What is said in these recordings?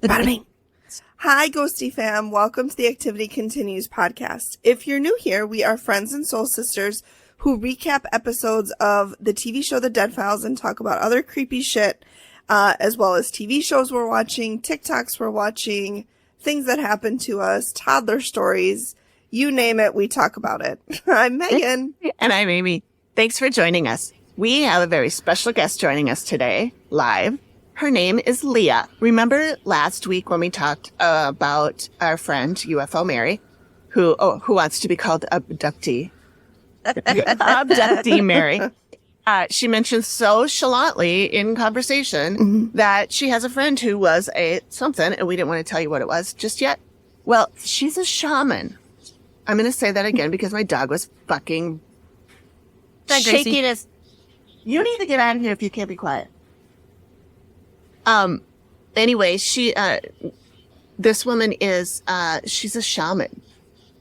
Bada bing. Hi, Ghosty fam. Welcome to the Activity Continues podcast. If you're new here, we are friends and soul sisters who recap episodes of the TV show The Dead Files and talk about other creepy shit, as well as TV shows we're watching, TikToks we're watching, things that happen to us, toddler stories, you name it, we talk about it. I'm Megan. And I'm Amy. Thanks for joining us. We have a very special guest joining us today, live. Her name is Leah. Remember last week when we talked about our friend, UFO Mary, who wants to be called Abductee? Abductee Mary. She mentioned so chalantly in conversation that she has a friend who was a something, and we didn't want to tell you what it was just yet. Well, she's a shaman. I'm going to say that again because my dog was fucking shaking his... You need to get out of here if you can't be quiet. Anyway, this woman is, she's a shaman.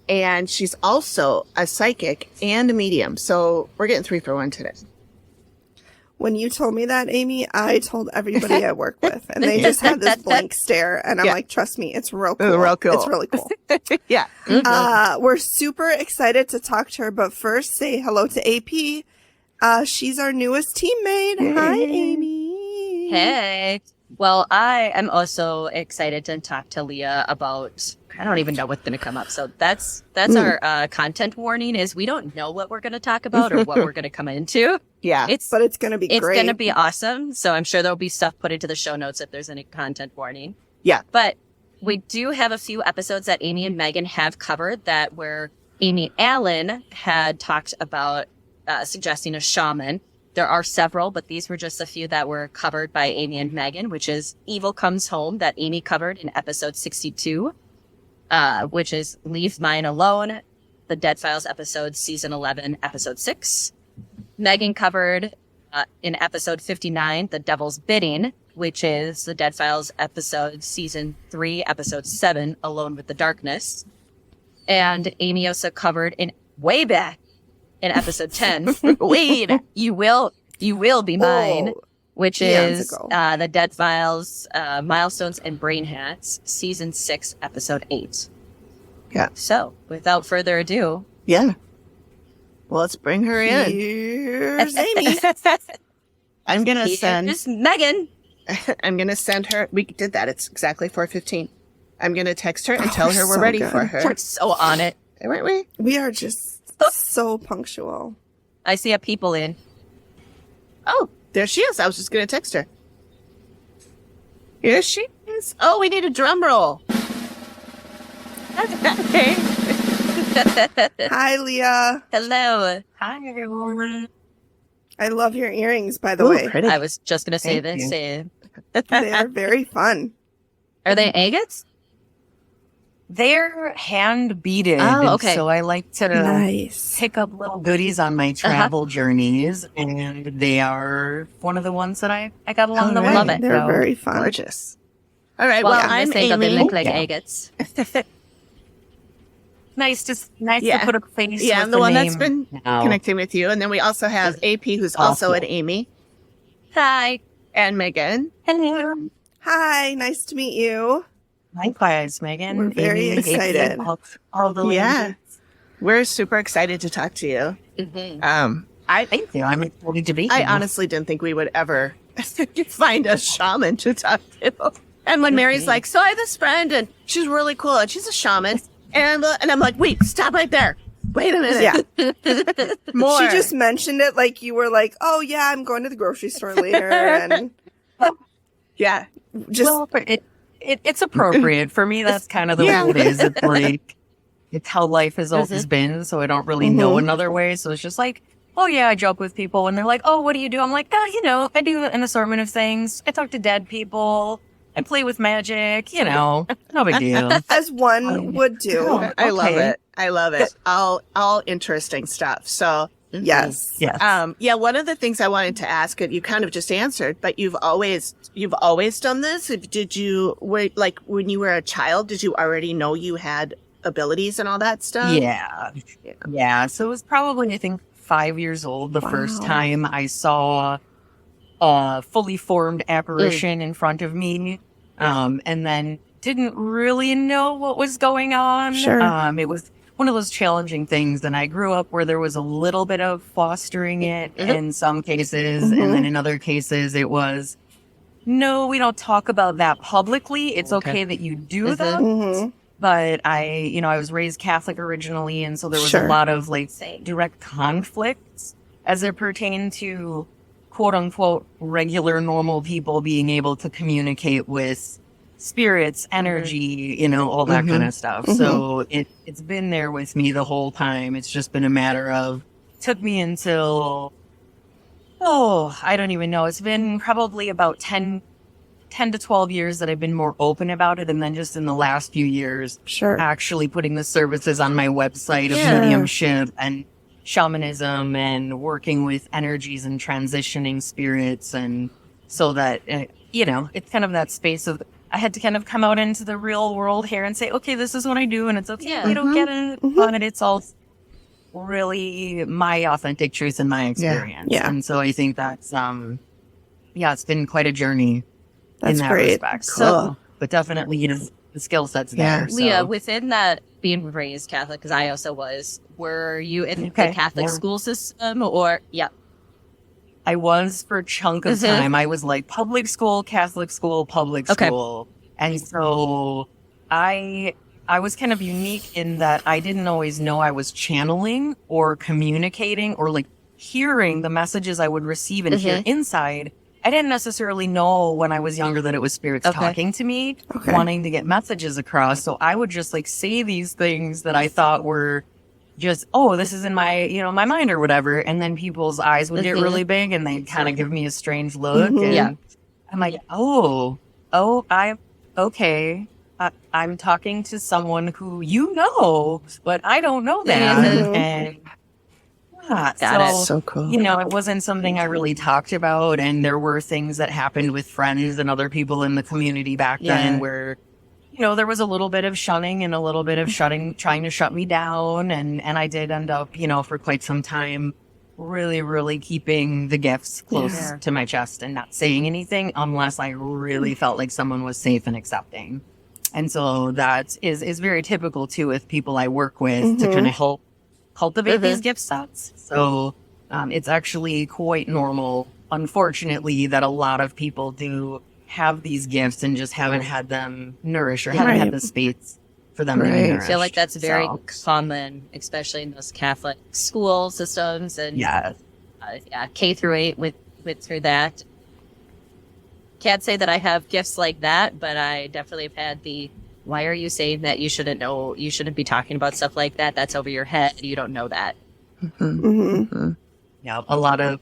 And she's also a psychic and a medium. So we're getting 3 for 1 today. When you told me that, Amy, I told everybody I work with. And they just had this blank stare. And I'm like, trust me, it's real cool. Real cool. It's really cool. Yeah. We're super excited to talk to her. But first, say hello to AP. She's our newest teammate. Hi, Amy. Hey. Well, I am also excited to talk to Leah about, I don't even know what's going to come up. So that's our content warning is we don't know what we're going to talk about or what we're going to come into. Yeah. But it's going to be great. It's going to be awesome. So I'm sure there'll be stuff put into the show notes if there's any content warning. Yeah. But we do have a few episodes that Amy and Megan have covered that where Amy Allen had talked about suggesting a shaman. There are several, but these were just a few that were covered by Amy and Megan, which is Evil Comes Home that Amy covered in episode 62, which is Leave Mine Alone, the Dead Files episode, season 11, episode 6. Megan covered in episode 59, The Devil's Bidding, which is the Dead Files episode, season 3, episode 7, Alone with the Darkness. And Amy also covered in way back in episode 10, wait, you will be mine, which is the Dead Files, Milestones and Brain Hats, season 6, episode 8. Yeah. So, without further ado, Yeah. Well, let's bring her in. Here's Amy. I'm going to send... Here's Megan. I'm going to send her... We did that. It's exactly 4:15. I'm going to text her and tell her we're so ready good. for her. We're so on it. Weren't we? We are just so punctual. I see a people in. Oh, there she is. I was just going to text her. Here she is. Oh, we need a drum roll. Okay. Hi, Leah. Hello. Hi, everyone. I love your earrings, by the way. Pretty. I was just going to say Thank this. They are very fun. Are they agates? They're hand beaded. Oh, okay. So I like to Nice. pick up little goodies on my travel journeys, and they are one of the ones that I got along the way. Love it. They're So, very fun. Gorgeous. All right. Well, Well, I'm I'm saying that they Amy. look like Yeah. agates. nice to Yeah. put a face. Yeah, with I'm the one that's name been now. connecting with you. And then we also have AP, who's also an Amy, Hi. and Megan. Hello. Hi, nice to meet you. Likewise, Megan. We're very Amy, excited. all the Yeah. ladies. We're super excited to talk to you. Mm-hmm. Thank you. I'm excited to be I here. honestly didn't think we would ever find a shaman to talk to. And when Mary's like, so I have this friend and she's really cool and she's a shaman. And I'm like, wait, stop right there. Wait a minute. Yeah. More. She just mentioned it like you were like, oh, yeah, I'm going to the grocery store later. And Yeah. just, Well, but it's appropriate for me. That's kind of the Yeah. way it is. It's like it's how life has always been. So I don't really know another way. So it's just like, oh yeah, I joke with people, and they're like, oh, what do you do? I'm like, oh, I do an assortment of things. I talk to dead people. I play with magic. No big deal. as one would do. Oh, I love okay. it. I love it. All interesting stuff. So, Yes. Yes. yeah, one of the things I wanted to ask, you kind of just answered, but you've always done this. Did you, like when you were a child, did you already know you had abilities and all that stuff? Yeah. So it was probably, I think, 5 years old the first time I saw a fully formed apparition in front of me. and then didn't really know what was going on. Sure. It was one of those challenging things. And I grew up where there was a little bit of fostering it in some cases. And then in other cases, it was, no, we don't talk about that publicly. It's okay that you do that. But I was raised Catholic originally. And so there was a lot of like direct conflicts as it pertained to quote unquote regular normal people being able to communicate with spirits, energy, all that kind of stuff. So it's been there with me the whole time. It's just been a matter of, took me until, I don't even know. It's been probably about 10 to 12 years that I've been more open about it. And then just in the last few years, actually putting the services on my website of mediumship and shamanism and working with energies and transitioning spirits. And so that, it's kind of that space of, I had to kind of come out into the real world here and say, okay, this is what I do. And it's okay. You don't get it. But it's all really my authentic truth and my experience. Yeah. And so I think that's, it's been quite a journey in that respect. Cool. So, but definitely, the skill set's there. So. Leah, within that being raised Catholic, because I also was, were you in the Catholic school system or, I was for a chunk of time. I was like public school, Catholic school, public school. And so I was kind of unique in that I didn't always know I was channeling or communicating or like hearing the messages I would receive and hear inside. I didn't necessarily know when I was younger that it was spirits talking to me, wanting to get messages across. So I would just like say these things that I thought were just, this is in my, my mind or whatever. And then people's eyes would get really big and they'd kind of give me a strange look. And I'm like, I'm talking to someone who but I don't know that. And so cool. It wasn't something I really talked about. And there were things that happened with friends and other people in the community back then where, there was a little bit of shunning and a little bit of trying to shut me down. And I did end up, for quite some time, really, really keeping the gifts close to my chest and not saying anything unless I really felt like someone was safe and accepting. And so that is very typical too with people I work with to kind of help cultivate these gift sets. So it's actually quite normal, unfortunately, that a lot of people do have these gifts and just haven't had them nourished or haven't had the space for them to be nourished. I feel like that's very common, especially in those Catholic school systems and K through 8 with through that. Can't say that I have gifts like that, but I definitely have had why are you saying that? You shouldn't know, you shouldn't be talking about stuff like that. That's over your head. You don't know that. Yeah, a lot of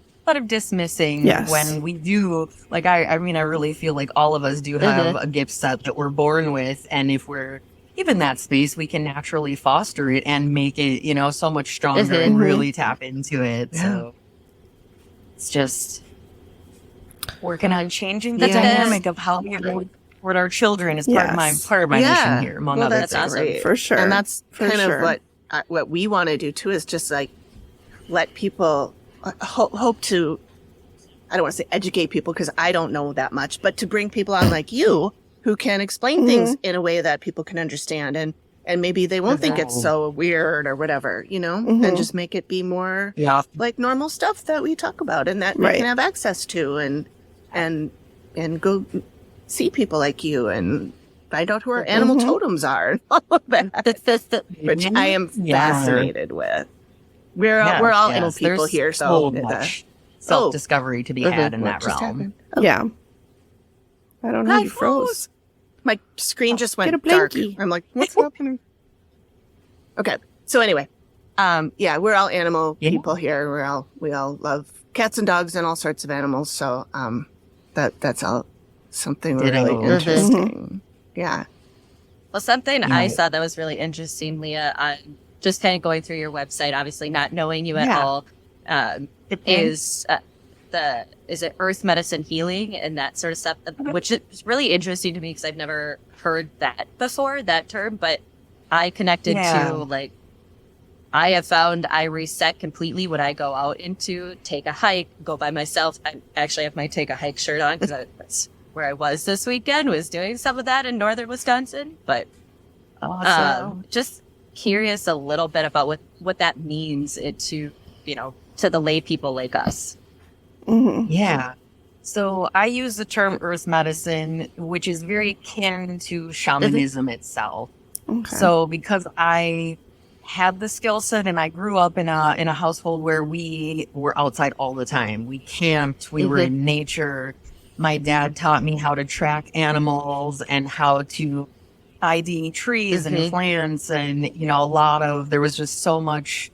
dismissing when we do, like, I really feel like all of us do have a gift set that we're born with. And if we're given that space, we can naturally foster it and make it, so much stronger and really tap into it. So it's just working on changing the dynamic of how we toward our children is part of my mission here, among other things. That's awesome. For sure. And that's kind of what we want to do too, is just like let people hope to, I don't want to say educate people because I don't know that much, but to bring people on like you who can explain things in a way that people can understand and maybe they won't think it's so weird or whatever, and just make it be more like normal stuff that we talk about and that we can have access to and go see people like you and find out who our animal totems are and all of that, which I am fascinated with. We're all animal people here, so much self-discovery to be had in that realm. Yeah. I don't know. You froze. My screen just went dark. I'm like, what's happening? Okay. So anyway, we're all animal people here. We all love cats and dogs and all sorts of animals. So that's all something really interesting. Yeah. Well, something I saw that was really interesting, Leah, just kind of going through your website, obviously not knowing you at all, is it earth medicine healing and that sort of stuff, which is really interesting to me because I've never heard that before, that term, but I connected to, like, I have found I reset completely when I go out take a hike, go by myself. I actually have my take a hike shirt on because that's where I was this weekend, was doing some of that in northern Wisconsin. But just curious a little bit about what that means to the lay people like us. Mm-hmm. Yeah. So I use the term earth medicine, which is very akin to shamanism itself. Okay. So because I had the skill set and I grew up in a household where we were outside all the time. We camped, we were in nature. My dad taught me how to track animals and how to ID trees and plants, and there was just so much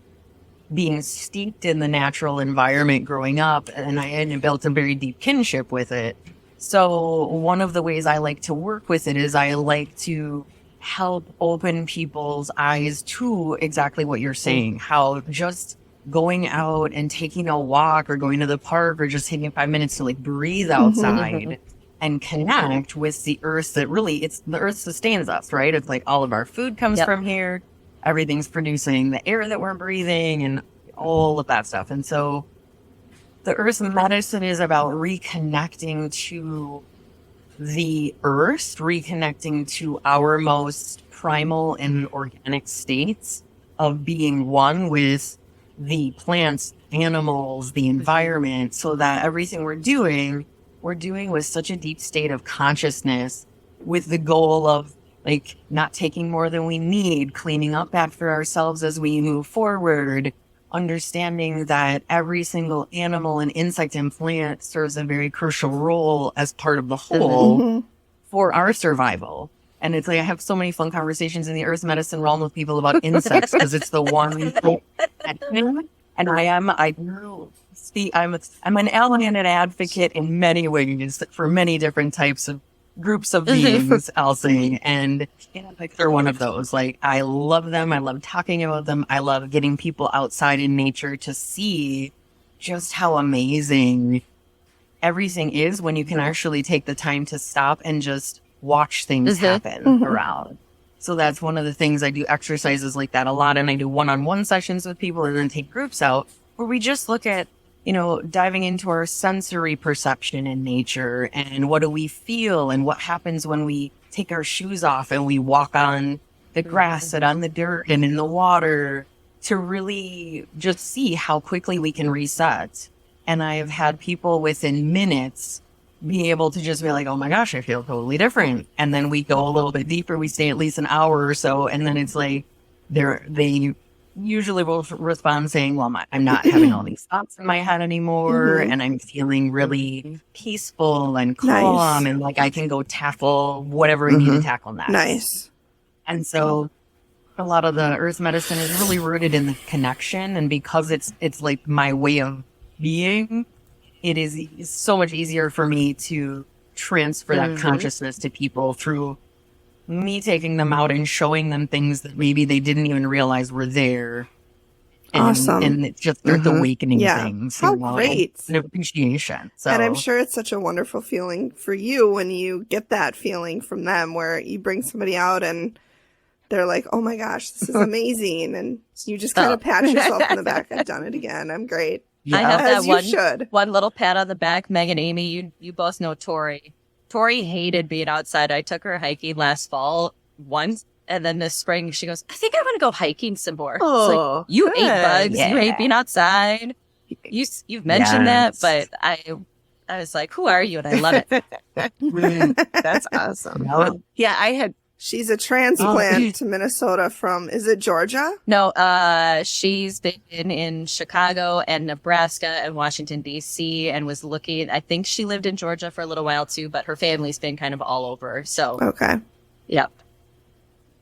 being steeped in the natural environment growing up, and I had built a very deep kinship with it. So one of the ways I like to work with it is I like to help open people's eyes to exactly what you're saying, how just going out and taking a walk or going to the park or just taking 5 minutes to breathe outside and connect with the earth, that really, it's the earth sustains us, right? It's like all of our food comes from here. Everything's producing the air that we're breathing and all of that stuff. And so the earth medicine is about reconnecting to the earth, reconnecting to our most primal and organic states of being one with the plants, animals, the environment, so that everything we're doing with such a deep state of consciousness, with the goal of not taking more than we need, cleaning up after ourselves as we move forward, understanding that every single animal and insect and plant serves a very crucial role as part of the whole for our survival. And it's I have so many fun conversations in the earth medicine realm with people about insects because it's the one thing. And I'm an ally and an advocate in many ways for many different types of groups of beings, I'll say. And they're one of those. I love them. I love talking about them. I love getting people outside in nature to see just how amazing everything is when you can actually take the time to stop and just watch things happen around. So that's one of the things. I do exercises like that a lot, and I do one-on-one sessions with people and then take groups out where we just look at, diving into our sensory perception in nature and what do we feel and what happens when we take our shoes off and we walk on the grass and on the dirt and in the water, to really just see how quickly we can reset. And I've had people within minutes be able to just be like, oh my gosh, I feel totally different. And then we go a little bit deeper. We stay at least an hour or so. And then it's they usually will respond saying, well, I'm not having all these thoughts in my head anymore. And I'm feeling really peaceful and calm. And I can go tackle whatever I need to tackle next. Nice. And so a lot of the earth medicine is really rooted in the connection. And because it's my way of being, it is so much easier for me to transfer that consciousness to people through me taking them out and showing them things that maybe they didn't even realize were there. And, awesome. And it just starts awakening things. How great. And appreciation. So, and I'm sure it's such a wonderful feeling for you when you get that feeling from them where you bring somebody out and they're like, oh my gosh, this is amazing. And you just kind of pat yourself on the back. I've done it again. I'm great. Yeah. I have As that one little pat on the back. Megan, Amy, you both know Tori. Tori hated being outside. I took her hiking last fall once, and then this spring she goes, I think I want to go hiking some more. Oh, you ate bugs. You hate being outside. You've mentioned that, but I was like, who are you? And I love it. That's awesome. Yeah, She's a transplant to Minnesota from, is it Georgia? No, she's been in Chicago and Nebraska and Washington, D.C. and was looking, I think she lived in Georgia for a little while too, but her family's been kind of all over. So, okay. Yep.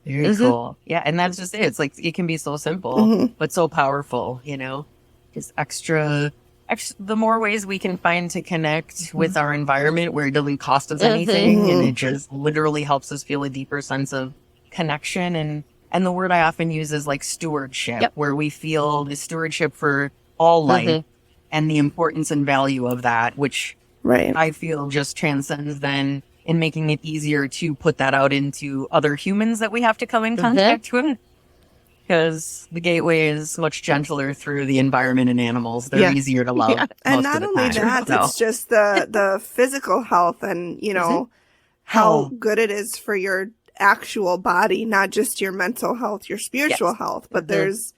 Very cool. Yeah. And that's just it. It's it can be so simple, but so powerful, just extra, the more ways we can find to connect with our environment where it doesn't cost us anything and it just literally helps us feel a deeper sense of connection. And the word I often use is stewardship, where we feel the stewardship for all life and the importance and value of that, which I feel just transcends then in making it easier to put that out into other humans that we have to come in contact with. because the gateway is much gentler through the environment and animals. They're easier to love. Yeah. And most not of the only time, that, so. it's just the physical health and, you know, how good it is for your actual body, not just your mental health, your spiritual health, but there's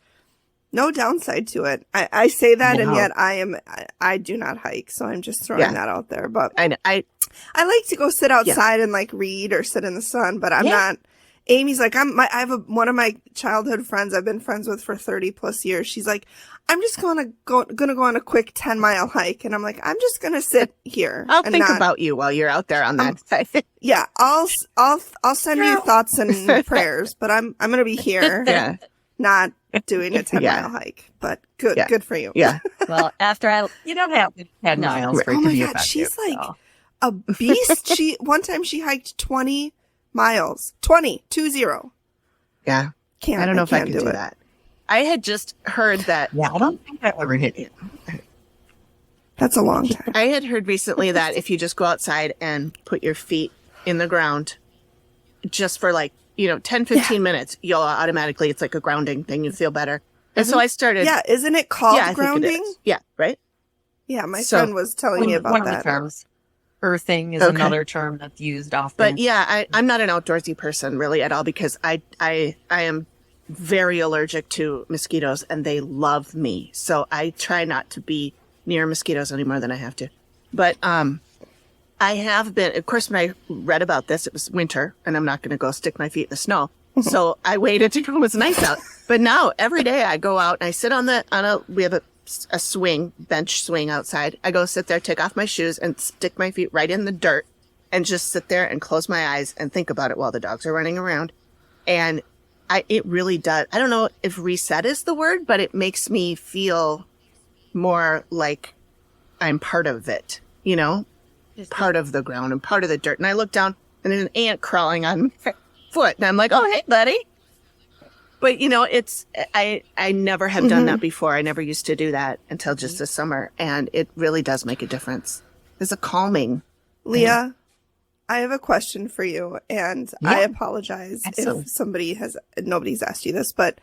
no downside to it. I say that, and yet I do not hike, so I'm just throwing that out there. But I like to go sit outside and like read or sit in the sun, but I'm not. Amy's like, I have one of my childhood friends I've been friends with for 30 plus years. She's like, I'm just gonna go on a quick 10-mile hike, and I'm like, I'm just gonna sit here. I'll think about you while you're out there on that side. Yeah, I'll send you thoughts and prayers, but I'm gonna be here, not doing a 10-mile hike. But good for you. Yeah. Well, after You don't have 10 miles for it Oh to my be God, effective. she's like so. a beast. One time she hiked 20 miles, 20. Yeah. I don't know if I could do that. I had just heard that. Yeah, I don't think I ever hit it. That's a long time. I had heard recently that if you just go outside and put your feet in the ground just for 10, 15 minutes, you'll automatically, it's like a grounding thing. You feel better. And so I started. Yeah, isn't it called I think it grounding? is. Yeah, right? Yeah, my friend was telling me about one of that. the terms. Earthing is another term that's used often. But yeah, I'm not an outdoorsy person really at all because I am very allergic to mosquitoes and they love me. So I try not to be near mosquitoes any more than I have to. But I have been, of course, when I read about this, it was winter and I'm not going to go stick my feet in the snow. So I waited till it was nice out. But now every day I go out and I sit we have a swing, bench swing outside. I go sit there, take off my shoes and stick my feet right in the dirt and just sit there and close my eyes and think about it while the dogs are running around. And it really does. I don't know if reset is the word, but it makes me feel more like I'm part of it, part of the ground and part of the dirt. And I look down and there's an ant crawling on my foot and I'm like, oh, hey, buddy. But, I never have done that before. I never used to do that until just this summer. And it really does make a difference. There's a calming. Leah, I have a question for you. And I apologize if nobody's asked you this, but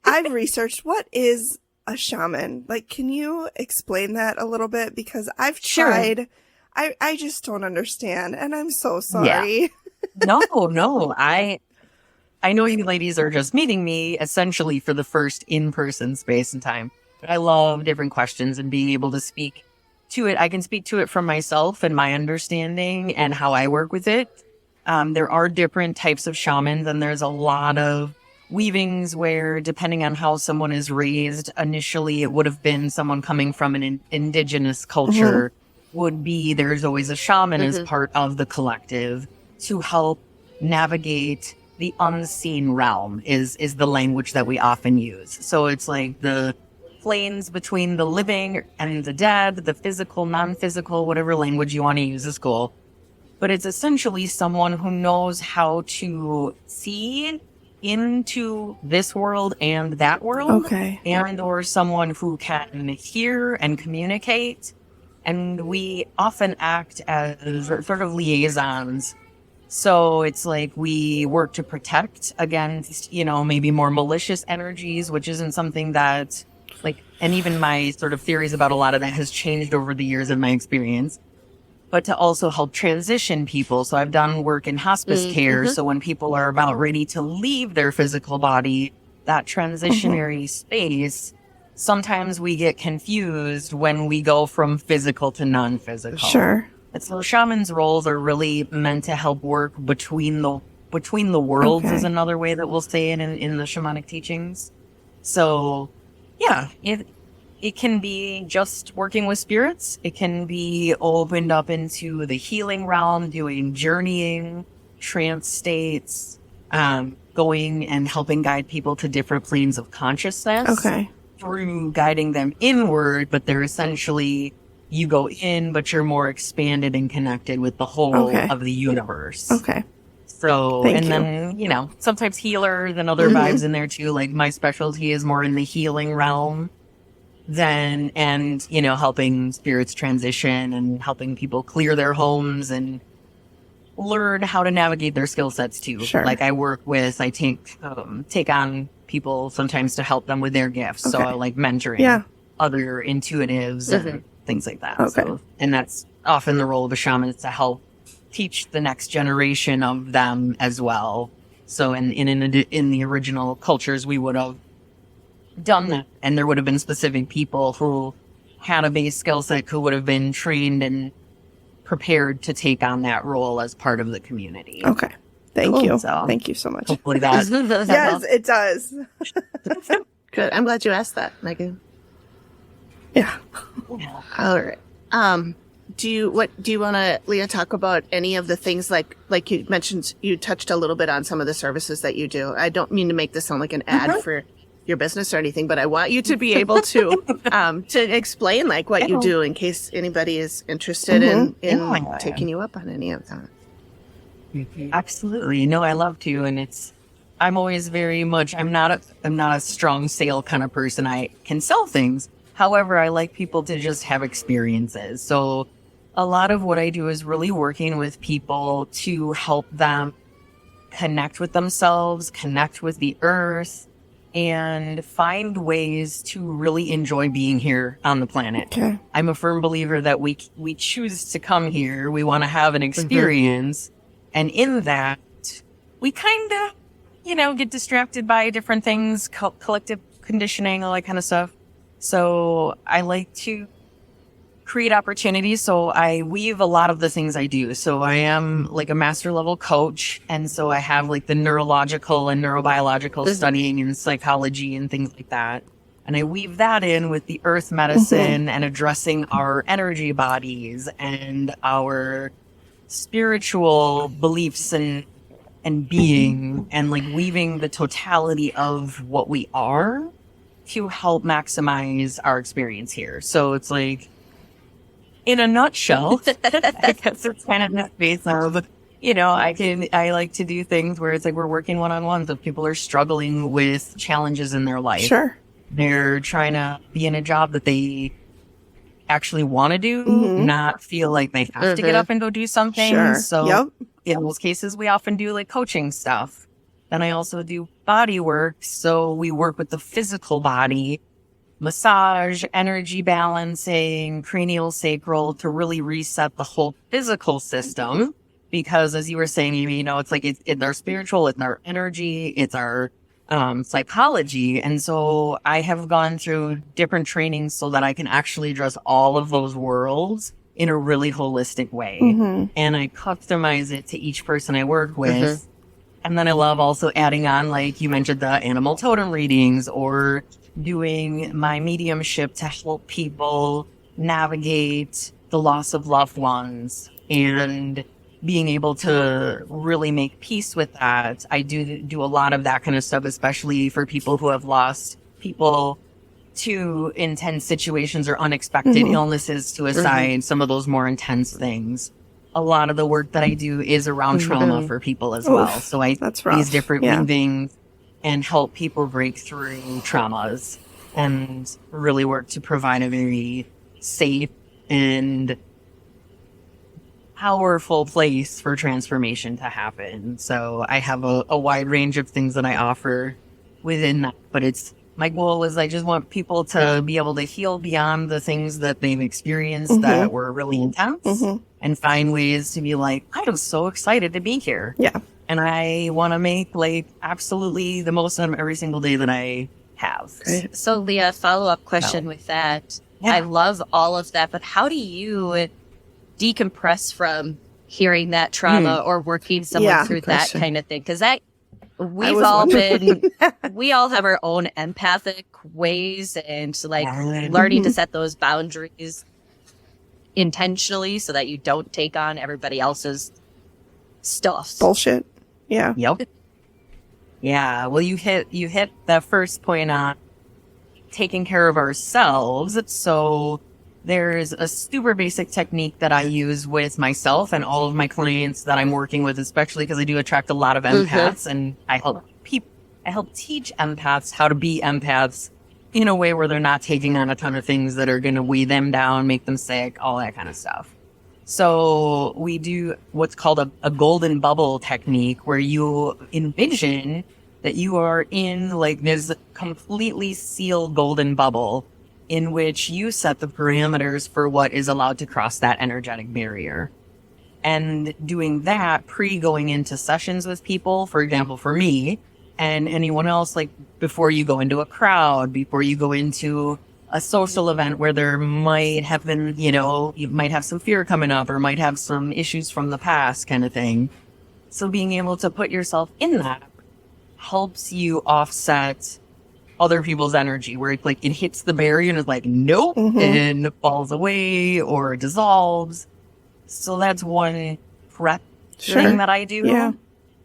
I've researched what is a shaman. Like, can you explain that a little bit? Because I've tried. I just don't understand. And I'm so sorry. Yeah. No. I know you ladies are just meeting me essentially for the first in-person space and time. But I love different questions and being able to speak to it. I can speak to it from myself and my understanding and how I work with it. There are different types of shamans and there's a lot of weavings where depending on how someone is raised, initially it would have been someone coming from an indigenous culture there's always a shaman as part of the collective to help navigate the unseen realm is the language that we often use. So it's like the planes between the living and the dead, the physical, non-physical, whatever language you want to use is cool. But it's essentially someone who knows how to see into this world and that world. Okay. And or someone who can hear and communicate. And we often act as sort of liaisons. So it's like we work to protect against, maybe more malicious energies, which isn't something that and even my sort of theories about a lot of that has changed over the years in my experience, but to also help transition people. So I've done work in hospice care. So when people are about ready to leave their physical body, that transitionary space, sometimes we get confused when we go from physical to non-physical. Sure. And so shamans' roles are really meant to help work between the worlds is another way that we'll say it in the shamanic teachings. So, yeah, it can be just working with spirits. It can be opened up into the healing realm, doing journeying, trance states, going and helping guide people to different planes of consciousness. Okay. Through guiding them inward, but they're essentially, you go in, but you're more expanded and connected with the whole of the universe. Okay. So, then, sometimes healer and other vibes in there too. Like my specialty is more in the healing realm helping spirits transition and helping people clear their homes and learn how to navigate their skill sets too. Sure. Like I take on people sometimes to help them with their gifts. Okay. So like mentoring Yeah. other intuitives and things like that. Okay. So, and that's often the role of a shaman, is to help teach the next generation of them as well. So in the original cultures, we would have done that, and there would have been specific people who had a base skill set who would have been trained and prepared to take on that role as part of the community. Okay. Thank Cool. you. So, Thank you so much. hopefully that. Yes, it does. Good. I'm glad you asked that, Megan. Yeah. All right. Do you want to, Leah, talk about any of the things like you mentioned? You touched a little bit on some of the services that you do. I don't mean to make this sound like an ad for your business or anything, but I want you to be able to explain like what you do in case anybody is interested in taking you up on any of that. Absolutely. No, I love to. And I'm always very much, I'm not a strong sale kind of person. I can sell things. However, I like people to just have experiences. So a lot of what I do is really working with people to help them connect with themselves, connect with the earth, and find ways to really enjoy being here on the planet. Okay. I'm a firm believer that we choose to come here. We want to have an experience. And in that, we kind of, get distracted by different things, collective conditioning, all that kind of stuff. So I like to create opportunities. So I weave a lot of the things I do. So I am like a master level coach. And so I have like the neurological and neurobiological studying and psychology and things like that. And I weave that in with the earth medicine and addressing our energy bodies and our spiritual beliefs and being, and like weaving the totality of what we are to help maximize our experience here. So it's like, in a nutshell, I guess it's kind of the space of, I like to do things where it's like we're working one-on-ones if people are struggling with challenges in their life. Sure. They're trying to be in a job that they actually want to do, not feel like they have to get up and go do something. Sure. So in those cases, we often do like coaching stuff. Then I also do body work. So we work with the physical body, massage, energy balancing, cranial sacral to really reset the whole physical system. Because as you were saying, it's like it's our spiritual, it's our energy, it's our psychology. And so I have gone through different trainings so that I can actually address all of those worlds in a really holistic way. And I customize it to each person I work with. And then I love also adding on, like you mentioned, the animal totem readings or doing my mediumship to help people navigate the loss of loved ones and being able to really make peace with that. I do a lot of that kind of stuff, especially for people who have lost people to intense situations or unexpected illnesses, suicide, some of those more intense things. A lot of the work that I do is around trauma for people as well. So I these different weavings and help people break through traumas and really work to provide a very safe and powerful place for transformation to happen. So I have a wide range of things that I offer within that, but my goal is I just want people to be able to heal beyond the things that they've experienced that were really intense and find ways to be like, I am so excited to be here. Yeah. And I want to make like absolutely the most out of every single day that I have. Great. So Leah, follow-up question with that. Yeah. I love all of that, but how do you decompress from hearing that trauma or working someone through that kind of thing? Because we all have our own empathic ways and like learning to set those boundaries intentionally so that you don't take on everybody else's stuff. Bullshit. Yeah. Yep. Yeah. Well, you hit the first point on taking care of ourselves. So there's a super basic technique that I use with myself and all of my clients that I'm working with, especially because I do attract a lot of empaths and I help teach empaths how to be empaths in a way where they're not taking on a ton of things that are going to weigh them down, make them sick, all that kind of stuff. So we do what's called a golden bubble technique where you envision that you are in like this completely sealed golden bubble in which you set the parameters for what is allowed to cross that energetic barrier. And doing that going into sessions with people, for example, for me and anyone else, like before you go into a crowd, before you go into a social event where there might have been, you might have some fear coming up or might have some issues from the past kind of thing. So being able to put yourself in that helps you offset other people's energy where it's like it hits the barrier and it's like, nope, and falls away or dissolves. So that's one prep thing that I do. Yeah.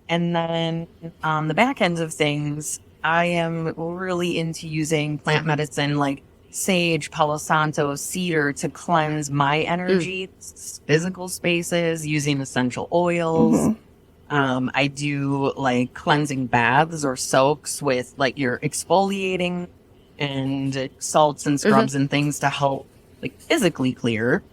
And then on the back end of things, I am really into using plant medicine like sage, Palo Santo, cedar to cleanse my energy, physical spaces, using essential oils. I do like cleansing baths or soaks with like your exfoliating and salts and scrubs and things to help like physically clear.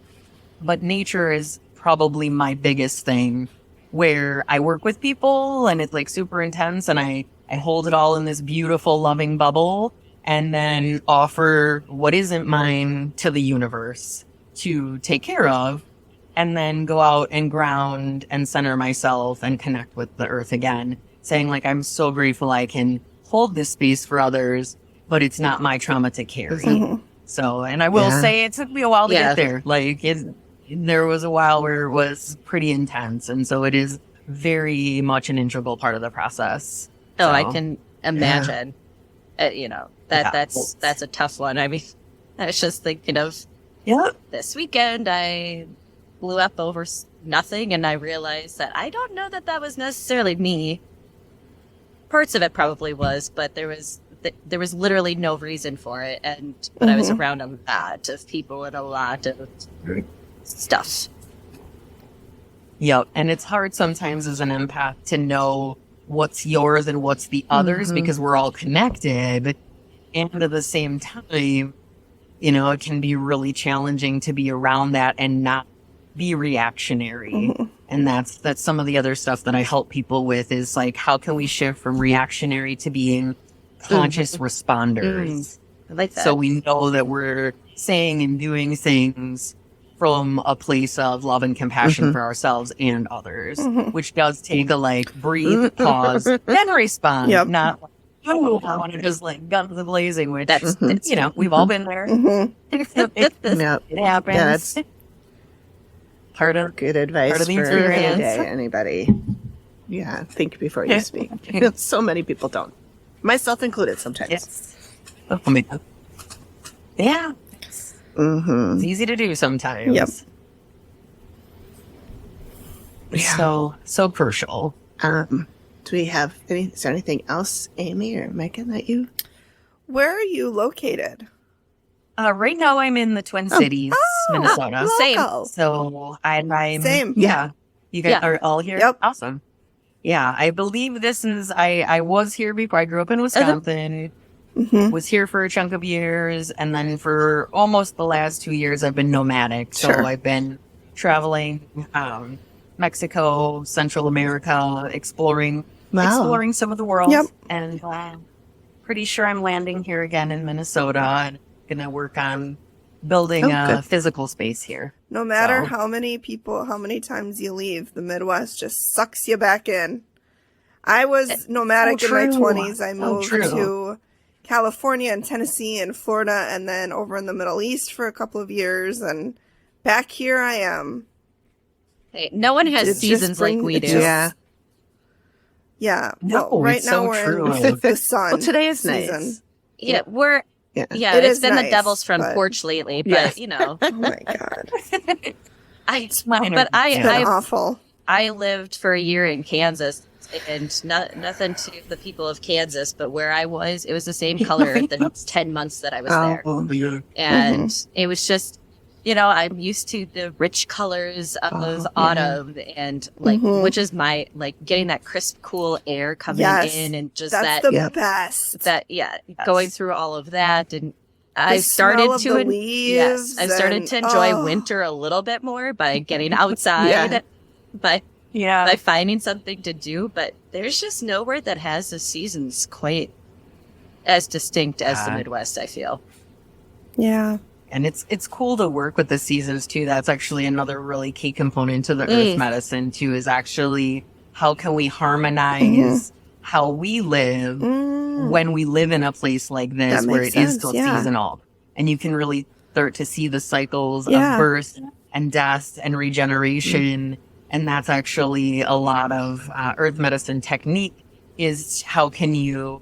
But nature is probably my biggest thing where I work with people and it's like super intense and I hold it all in this beautiful, loving bubble and then offer what isn't mine to the universe to take care of. And then go out and ground and center myself and connect with the earth again, saying like, I'm so grateful I can hold this space for others, but it's not my trauma to carry. So, and I will say it took me a while to get there. Like there was a while where it was pretty intense. And so it is very much an integral part of the process. Oh, so, I can imagine, that's a tough one. I mean, I was just thinking of this weekend, I blew up over nothing, and I realized that I don't know that was necessarily me. Parts of it probably was, but there was literally no reason for it, but I was around a lot of people and a lot of stuff. Yep, and it's hard sometimes as an empath to know what's yours and what's the others because we're all connected, and at the same time, it can be really challenging to be around that and not be reactionary. And that's some of the other stuff that I help people with is like, how can we shift from reactionary to being conscious responders? I like that. So we know that we're saying and doing things from a place of love and compassion for ourselves and others, which does take a breathe, pause, then respond. Not I want to just guns blazing, which we've all been there. It happens. Yeah, part of good advice part of the for experience. Anybody. Yeah, think before you speak. So many people don't, myself included. Sometimes. Yes. Yeah. It's easy to do sometimes. Yep. So crucial. Do we have is there anything else, Amy or Megan, that you? Where are you located? Right now I'm in the Twin Cities, Minnesota. Same. So I'm Same. Yeah. You guys are all here? Yep. Awesome. Yeah, I believe this is I was here before. I grew up in Wisconsin. Was here for a chunk of years, and then for almost the last 2 years I've been nomadic. So I've been traveling Mexico, Central America, exploring some of the world. Yep. And pretty sure I'm landing here again in Minnesota and gonna work on building a physical space here. No matter how many times you leave, the Midwest just sucks you back in. I was nomadic in my 20s. I moved to California and Tennessee and Florida and then over in the Middle East for a couple of years, and back here I am. Hey, no one has seasons like we do. Yeah. No, well, right it's now so we're true. in the sun. Well, today is season. nice. Yeah, we're It it's is been nice, the devil's front but- porch lately, but Yes. Oh my god. It's minor. It's been awful. I lived for a year in Kansas, and nothing to the people of Kansas, but where I was, it was the same color the 10 months that I was there. And it was just, I'm used to the rich colors of autumn and which is my, getting that crisp, cool air coming in and just that's the best. Going through all of that. And I started to enjoy winter a little bit more by getting outside. But by finding something to do, but there's just nowhere that has the seasons quite as distinct as the Midwest, I feel. Yeah. And it's cool to work with the seasons too. That's actually another really key component to the earth medicine too, is actually how can we harmonize how we live when we live in a place like this where it is still seasonal. And you can really start to see the cycles of birth and death and regeneration. And that's actually a lot of earth medicine technique, is how can you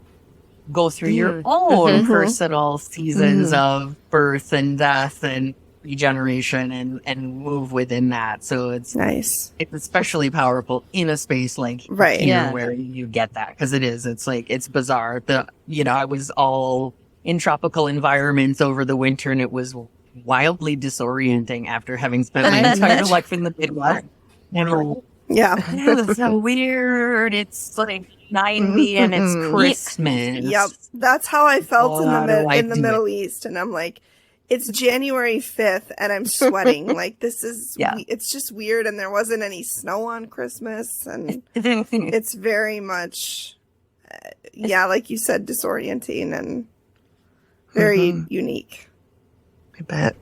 go through your own personal seasons of birth and death and regeneration and move within that. So it's nice. It's especially powerful in a space like here where you get that, because it's like, it's bizarre. I was all in tropical environments over the winter, and it was wildly disorienting after having spent my entire life in the Midwest. And it's so weird. It's like 90 and it's Christmas. Yep. That's how I felt in the Middle East. And I'm like, it's January 5th and I'm sweating. Like, this is, it's just weird. And there wasn't any snow on Christmas. And it's very much, like you said, disorienting and very unique. I bet.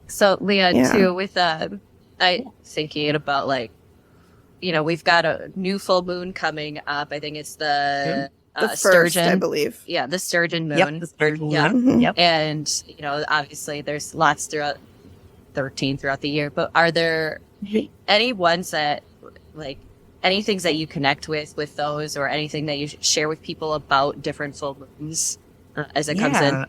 So, Leah, too, with I thinking about, like, we've got a new full moon coming up. I think it's the sturgeon, I believe. Yeah, the sturgeon moon. Yep, the sturgeon moon. Yep. And, obviously there's lots throughout 13 throughout the year. But are there any ones that, like, any things that you connect with those, or anything that you share with people about different full moons as it comes in?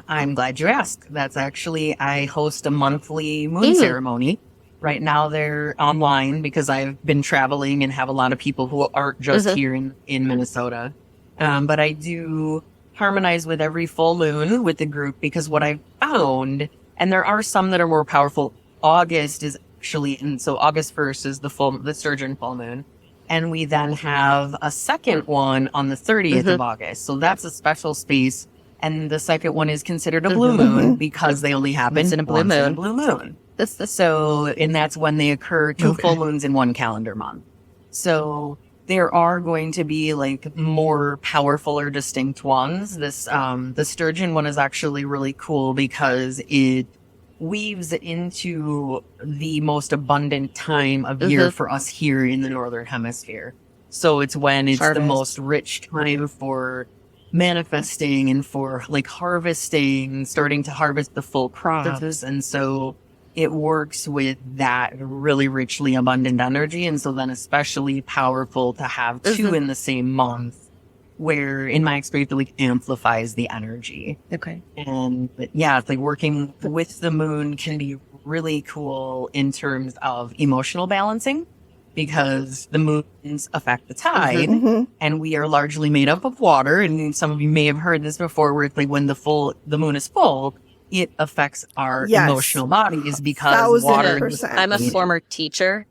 I'm glad you asked. That's actually, I host a monthly moon ceremony. Right now they're online because I've been traveling and have a lot of people who aren't just here in Minnesota. But I do harmonize with every full moon with the group, because what I've found, and there are some that are more powerful, August is actually, and so August 1st is the sturgeon full moon. And we then have a second one on the 30th of August. So that's a special space. And the second one is considered a blue moon because they only happen in a blue moon. And that's when they occur, two full moons in one calendar month. So there are going to be like more powerful or distinct ones. This, the sturgeon one is actually really cool because it weaves into the most abundant time of year for us here in the Northern Hemisphere. So it's when it's the most rich time for manifesting and for like harvesting, starting to harvest the full crops. And so it works with that really richly abundant energy. And so then especially powerful to have two in the same month, where in my experience it like amplifies the energy. Okay. But it's like working with the moon can be really cool in terms of emotional balancing, because the moons affect the tide, and we are largely made up of water. And some of you may have heard this before, where it's like when the moon is full, it affects our emotional bodies, because water. I'm a former teacher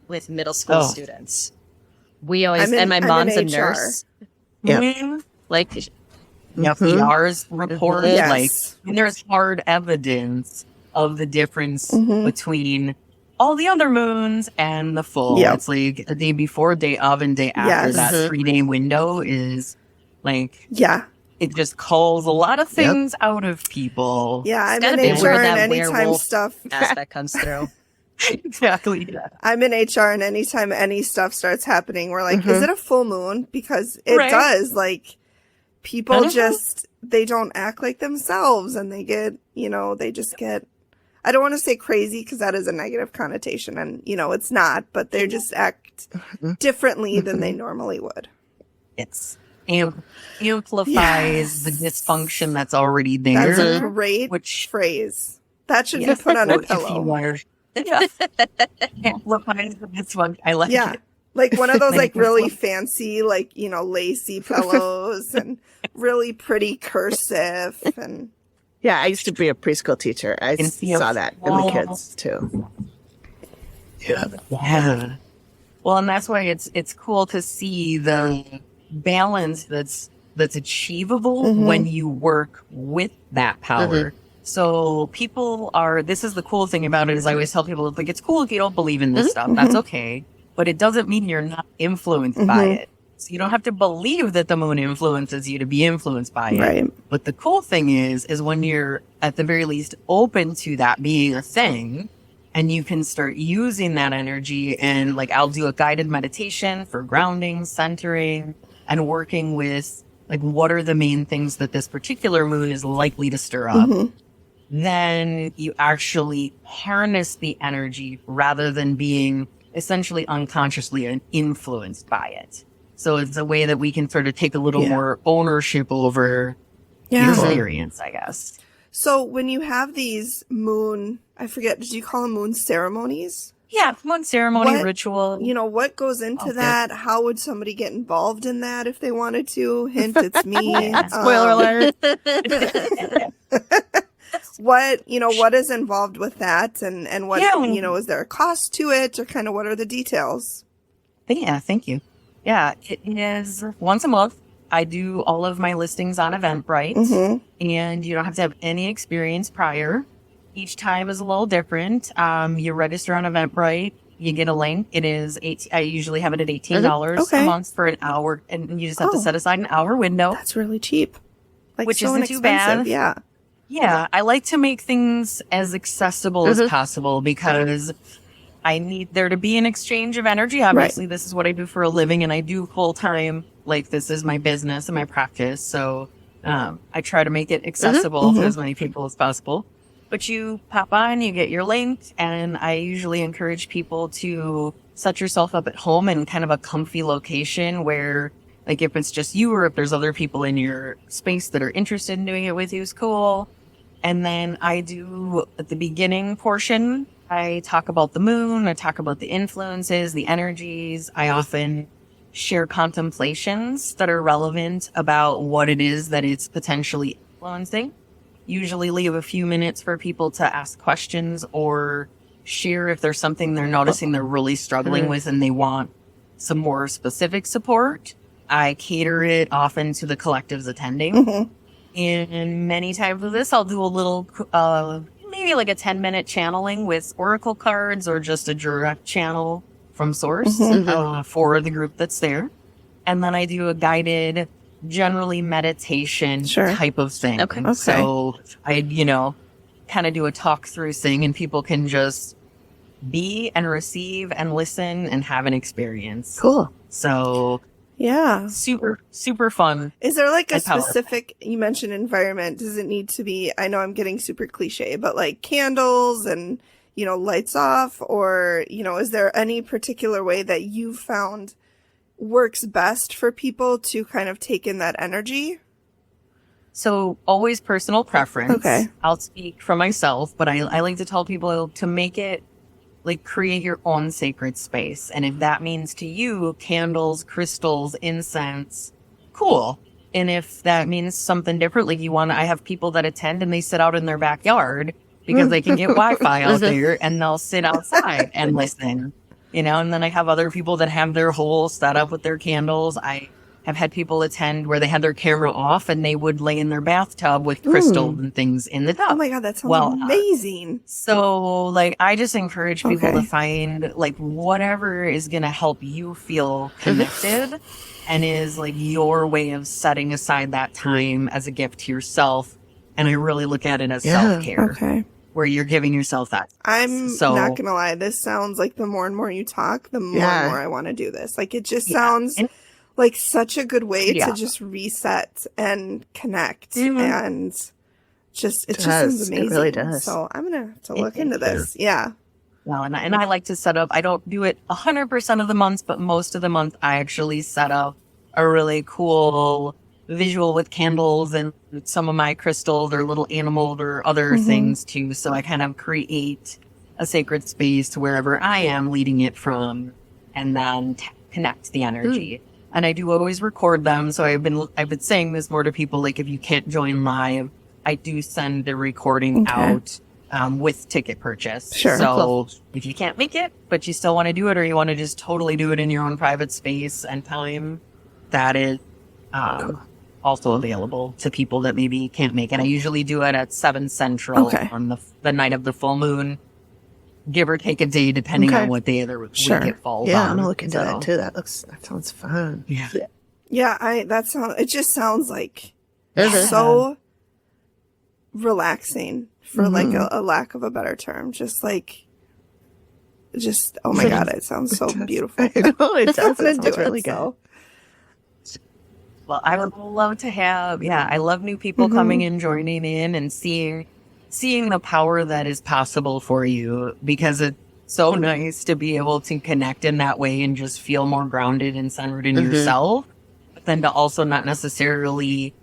with middle school students. We always, and my mom's a nurse. Like, ER's report, like, and there's hard evidence of the difference between all the other moons and the full. It's like a day before, day of, and day after. That 3-day window is like, it just calls a lot of things out of people. I'm in HR, and anytime stuff aspect comes through. Exactly. I'm in HR, and anytime any stuff starts happening, we're like, is it a full moon? Because it does. Like, people just, they don't act like themselves, and they get, they just get, I don't want to say crazy because that is a negative connotation, and, it's not, but they just act differently than they normally would. It's amplifies the dysfunction that's already there. That's a great phrase. That should be put on a pillow. Amplifies the dysfunction. I like it. Like one of those like really fancy, like, lacy pillows and really pretty cursive and... Yeah, I used to be a preschool teacher. I saw that in the kids too. Yeah. Well, and that's why it's cool to see the balance that's achievable when you work with that power. So this is the cool thing about it is I always tell people, like, it's cool if you don't believe in this stuff. That's okay. But it doesn't mean you're not influenced by it. So you don't have to believe that the moon influences you to be influenced by it. Right. But the cool thing is when you're at the very least open to that being a thing, and you can start using that energy, and like I'll do a guided meditation for grounding, centering, and working with like what are the main things that this particular moon is likely to stir up. Then you actually harness the energy rather than being essentially unconsciously influenced by it. So it's a way that we can sort of take a little more ownership over the experience, I guess. So when you have these moon, I forget, did you call them moon ceremonies? Yeah, moon ceremony, ritual. You know, what goes into that? How would somebody get involved in that if they wanted to? Hint, it's me. Spoiler alert. What is involved with that? And what, is there a cost to it, or kind of what are the details? Yeah, thank you. Yeah, it is once a month. I do all of my listings on Eventbrite, and you don't have to have any experience prior. Each time is a little different. You register on Eventbrite, you get a link. It is I usually have it at $18 a month for an hour, and you just have to set aside an hour window. That's really cheap. Which so isn't too bad. Yeah. Yeah, I like to make things as accessible as possible because I need there to be an exchange of energy. Obviously, this is what I do for a living, and I do full time. Like, this is my business and my practice. So I try to make it accessible to as many people as possible. But you pop on, you get your link, and I usually encourage people to set yourself up at home in kind of a comfy location where, like, if it's just you or if there's other people in your space that are interested in doing it with you, is cool. And then I do, at the beginning portion, I talk about the moon, I talk about the influences, the energies. I often share contemplations that are relevant about what it is that it's potentially influencing. Usually leave a few minutes for people to ask questions or share if there's something they're noticing they're really struggling with and they want some more specific support. I cater it often to the collectives attending. And many times with this, I'll do a little, maybe like a 10-minute channeling with oracle cards or just a direct channel from source for the group that's there. And then I do a guided, generally meditation type of thing. Okay. So I, kind of do a talk through thing, and people can just be and receive and listen and have an experience. Cool. So yeah, super, super fun. Is there like a specific, you mentioned environment, does it need to be, I know I'm getting super cliche, but like candles and, lights off, or, is there any particular way that you found works best for people to kind of take in that energy? So always personal preference. Okay. I'll speak for myself, but I like to tell people to make it like create your own sacred space. And if that means to you candles, crystals, incense, cool. And if that means something different, like I have people that attend and they sit out in their backyard because they can get Wi-Fi out there, and they'll sit outside and listen, and then I have other people that have their whole setup with their candles. I have had people attend where they had their camera off and they would lay in their bathtub with crystals and things in the tub. Oh my God, that sounds amazing. So I just encourage people to find whatever is going to help you feel connected and is your way of setting aside that time as a gift to yourself. And I really look at it as self-care, where you're giving yourself that. I'm not going to lie. This sounds like the more and more you talk, the more and more I want to do this. It just sounds like such a good way to just reset and connect, and it just sounds amazing. It really does. So I'm gonna have to look into this. Yeah. Well, and I like to set up. I don't do it 100% of the months, but most of the month I actually set up a really cool visual with candles and some of my crystals or little animals or other things too. So I kind of create a sacred space to wherever I am leading it from, and then connect the energy. And I do always record them. So I've been saying this more to people, if you can't join live, I do send the recording out with ticket purchase. Sure. So if you can't make it, but you still want to do it, or you want to just totally do it in your own private space and time, that is also available to people that maybe can't make it. I usually do it at 7 Central on the night of the full moon, give or take a day, depending on what day of the week it falls on. Yeah, I'm gonna look into that too. That sounds fun. Yeah. Yeah, it just sounds like so relaxing, for like a lack of a better term. Just oh my God, it sounds so beautiful. I know, it does. It sounds do really it, good. so. Well, I would love to have, I love new people coming in, joining in, and seeing the power that is possible for you, because it's so nice to be able to connect in that way and just feel more grounded and centered in yourself, but then to also not necessarily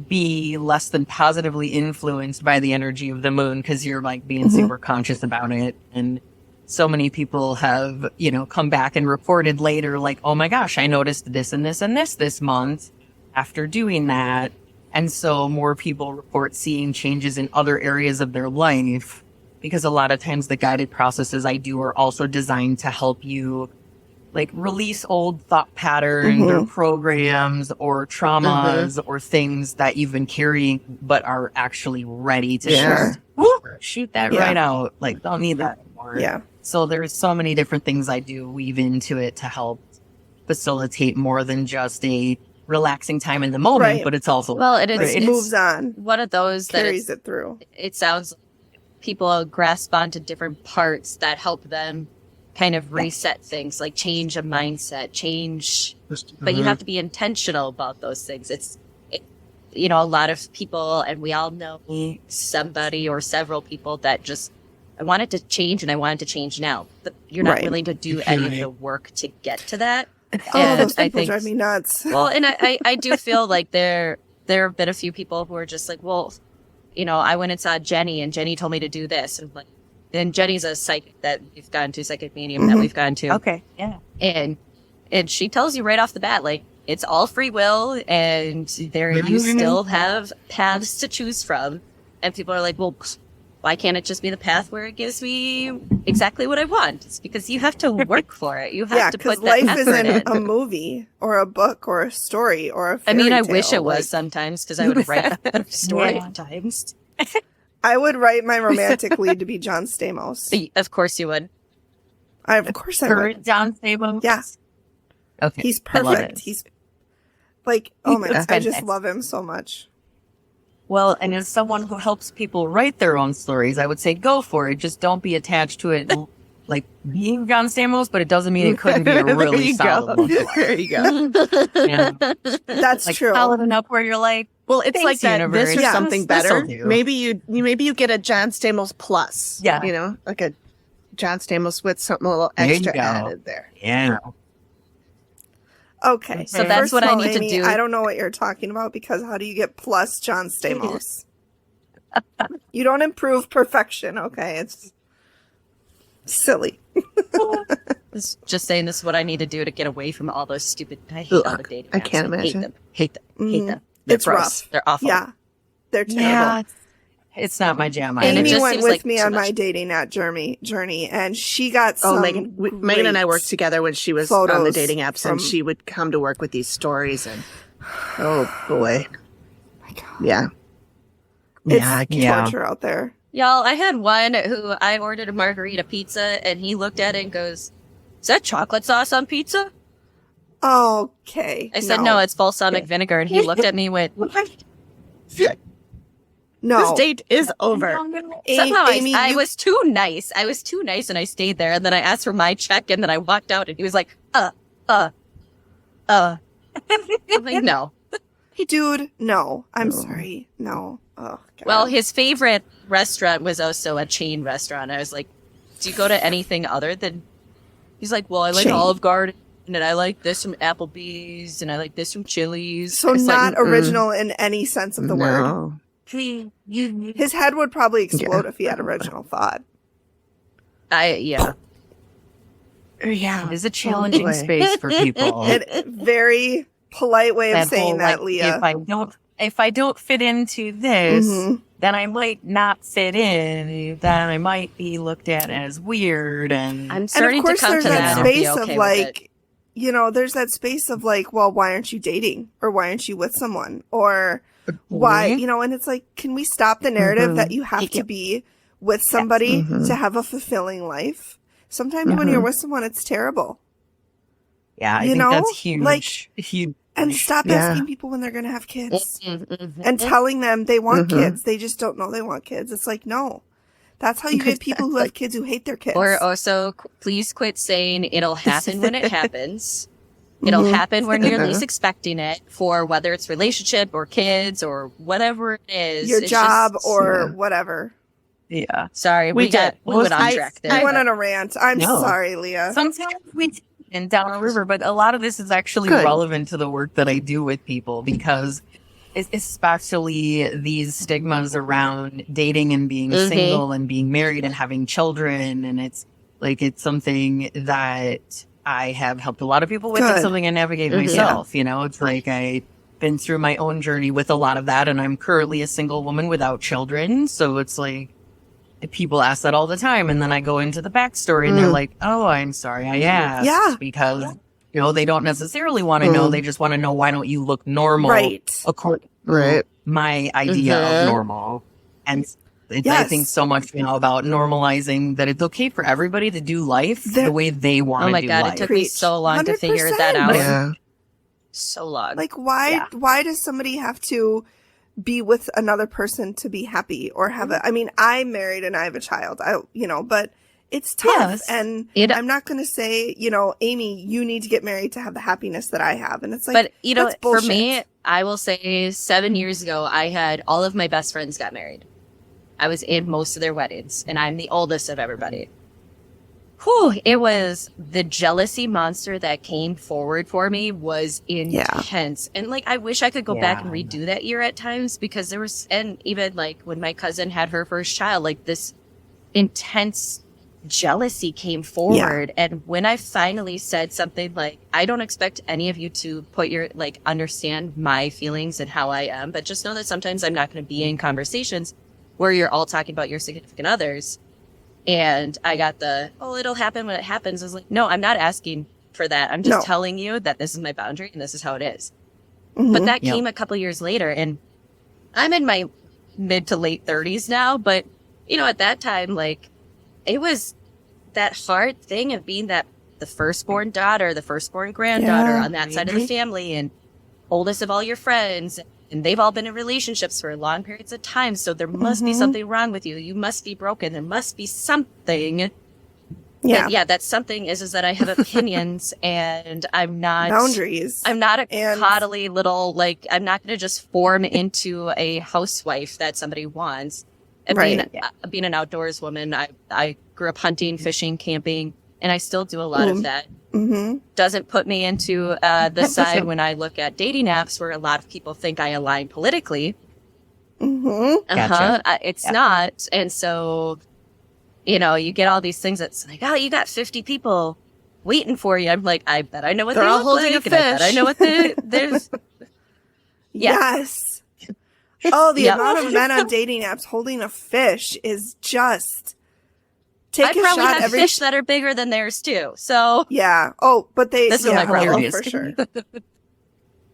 be less than positively influenced by the energy of the moon, because you're like being super conscious about it. And so many people have, come back and reported later, like, oh my gosh, I noticed this and this and this month after doing that. And so more people report seeing changes in other areas of their life, because a lot of times the guided processes I do are also designed to help you like release old thought patterns or programs or traumas or things that you've been carrying but are actually ready to shoot that right out. Like, don't need that anymore. Yeah. So there's so many different things I do weave into it to help facilitate more than just a relaxing time in the moment, but it's also it moves on. One of those that carries it through. It sounds like people grasp onto different parts that help them kind of reset things, like change a mindset, but you have to be intentional about those things. A lot of people, and we all know somebody or several people that just, I want it to change and I want it to change now, but you're not willing to do any of the work to get to that. Those people drive me nuts. Well, and I do feel like there have been a few people who are just like, well, I went and saw Jenny and Jenny told me to do this. And like, and Jenny's a psychic that we've gone to, psychic medium that we've gone to. Okay. Yeah. And she tells you right off the bat, like, it's all free will and you still have paths to choose from. And people are like, well, why can't it just be the path where it gives me exactly what I want? It's because you have to work for it. You have to put that life effort isn't in. a movie or a book or a story or a fairy I tale. wish it was sometimes, because I would write a story sometimes. I would write my romantic lead to be John Stamos. Of course you would. Of course I would. John Stamos? Yeah. Okay. He's perfect. He's like, oh my God, I just love him so much. Well, and as someone who helps people write their own stories, I would say go for it. Just don't be attached to it like being John Stamos, but it doesn't mean it couldn't be a really solid one. There you go. That's like true. solid enough where you're like, well, it's like that. Universe. This or something better. Do. Maybe you get a John Stamos plus. Yeah. Like a John Stamos with something a little extra added there. Yeah. Okay. So that's what I need to do. I don't know what you're talking about, because how do you get plus John Stamos? You don't improve perfection, okay? It's silly. Just saying, this is what I need to do to get away from all those stupid. I hate all the dating apps. I can't imagine. Hate them. It's gross. rough. They're awful. Yeah. They're terrible. Yeah. It's not my jam. Amy just went seems with like me too on much. my dating app journey, and she got some. Megan and I worked together when she was on the photos dating apps, and she would come to work with these stories, and oh boy, my God. yeah, It's torture out there. Y'all, I had one who I ordered a margarita pizza, and he looked at it and goes, "Is that chocolate sauce on pizza?" Okay. I said, "No, it's balsamic vinegar," and he looked at me and went, No. this date is over. Somehow Amy, I was too nice. I was too nice, and I stayed there. And then I asked for my check, and then I walked out, and he was like, I'm like, no. Dude, no. I'm sorry. No. Oh, God. Well, his favorite restaurant was also a chain restaurant. I was like, do you go to anything other than... He's like, well, I like Chain. Olive Garden, and I like this from Applebee's, and I like this from Chili's. So It's not like, original in any sense of the word. No. His head would probably explode if he had original thought. yeah. Yeah, It's a challenging space for people. Very polite way of saying whole, that, like, Leah. if I don't fit into this, then I might not fit in. Then I might be looked at as weird. And I'm starting of course to come there's to that that and be space okay of with like, it. you know, there's that space of like, well, why aren't you dating? Or why aren't you with someone? Or why, you know, and it's like, can we stop the narrative that you have to be with somebody to have a fulfilling life? Sometimes when you're with someone, it's terrible. Yeah, I You think know? that's huge. Like, Huge. And stop asking people when they're going to have kids and telling them they want kids. They just don't know they want kids. It's like, no. That's how you get people who have kids who hate their kids. Or also, please quit saying it'll happen when it happens. It'll happen when you're least expecting it, for whether it's relationship or kids or whatever it is. Your It's job just- or whatever. Yeah. Sorry, we went on track there. I went but- on a rant. I'm No. sorry, Leah. Sometimes we and down the river, but a lot of this is actually relevant to the work that I do with people, because especially these stigmas around dating and being single and being married and having children. And it's something that I have helped a lot of people with. It's something I navigate myself. You know, it's like I've been through my own journey with a lot of that, and I'm currently a single woman without children. So it's like, people ask that all the time, and then I go into the backstory and they're like, oh, I'm sorry I asked. Yeah. Because, you know, they don't necessarally want to know. They just want to know, why don't you look normal? Right. According to my idea of normal. And I think so much, you know, about normalizing that it's okay for everybody to do life the way they want to do life. Oh my God, it took me so long to figure that out. Yeah. So long. Like, why does somebody have to be with another person to be happy or have I mean, I'm married and I have a child, but it's tough. Yes. And I'm not going to say, you know, Amy, you need to get married to have the happiness that I have. And it's like, but you know, that's for bullshit. me, I will say 7 years ago, I had all of my best friends got married. I was in most of their weddings, and I'm the oldest of everybody. Whew, it was the jealousy monster that came forward for me was intense. And like, I wish I could go back and redo that year at times, because there was, and even like when my cousin had her first child, like this intense jealousy came forward. And when I finally said something like, I don't expect any of you to understand my feelings and how I am, but just know that sometimes I'm not going to be in conversations where you're all talking about your significant others. And I got it'll happen when it happens. I was like, no, I'm not asking for that. I'm just telling you that this is my boundary and this is how it is. But that came a couple years later, and I'm in my mid to late 30s now. But, you know, at that time, like, it was that hard thing of being the firstborn daughter, the firstborn granddaughter on that side of the family, and oldest of all your friends. And they've all been in relationships for long periods of time. So there must be something wrong with you. You must be broken. There must be something. Yeah. That something is that I have opinions and I'm not boundaries. I'm not a coddly little, like, I'm not going to just form into a housewife that somebody wants. And being an outdoors woman, I grew up hunting, fishing, camping, and I still do a lot of that. Doesn't put me into the side when I look at dating apps where a lot of people think I align politically. Gotcha. It's not. And so, you know, you get all these things that's like, oh, you got 50 people waiting for you. I'm like, I bet I know what They're they all look holding like. a And I bet fish. I know what there's. Yes. Oh, the amount of men on dating apps holding a fish is just take I a probably shot have every fish that are bigger than theirs too. So Yeah. Oh, but they This is my problem. hilarious for sure.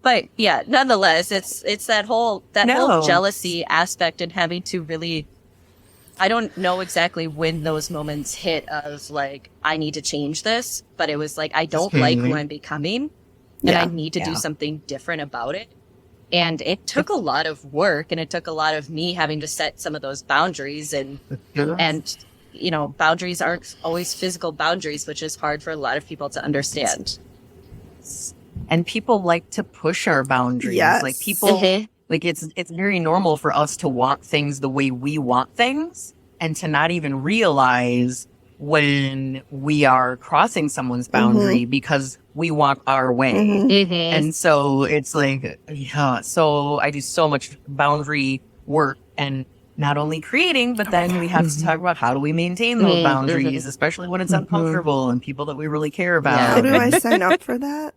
but yeah, nonetheless, it's that whole No. jealousy aspect and having to really, I don't know exactly when those moments hit of like, I need to change this, but it was like, I don't like who I'm becoming and I need to do something different about it. And it took a lot of work, and it took a lot of me having to set some of those boundaries and you know, boundaries aren't always physical boundaries, which is hard for a lot of people to understand. And people like to push our boundaries. Yes. Like people, like it's very normal for us to want things the way we want things, and to not even realize when we are crossing someone's boundary because we want our way. And so it's like, so I do so much boundary work, and not only creating, but then we have to talk about how do we maintain those boundaries, especially when it's uncomfortable and people that we really care about. How do I sign up for that?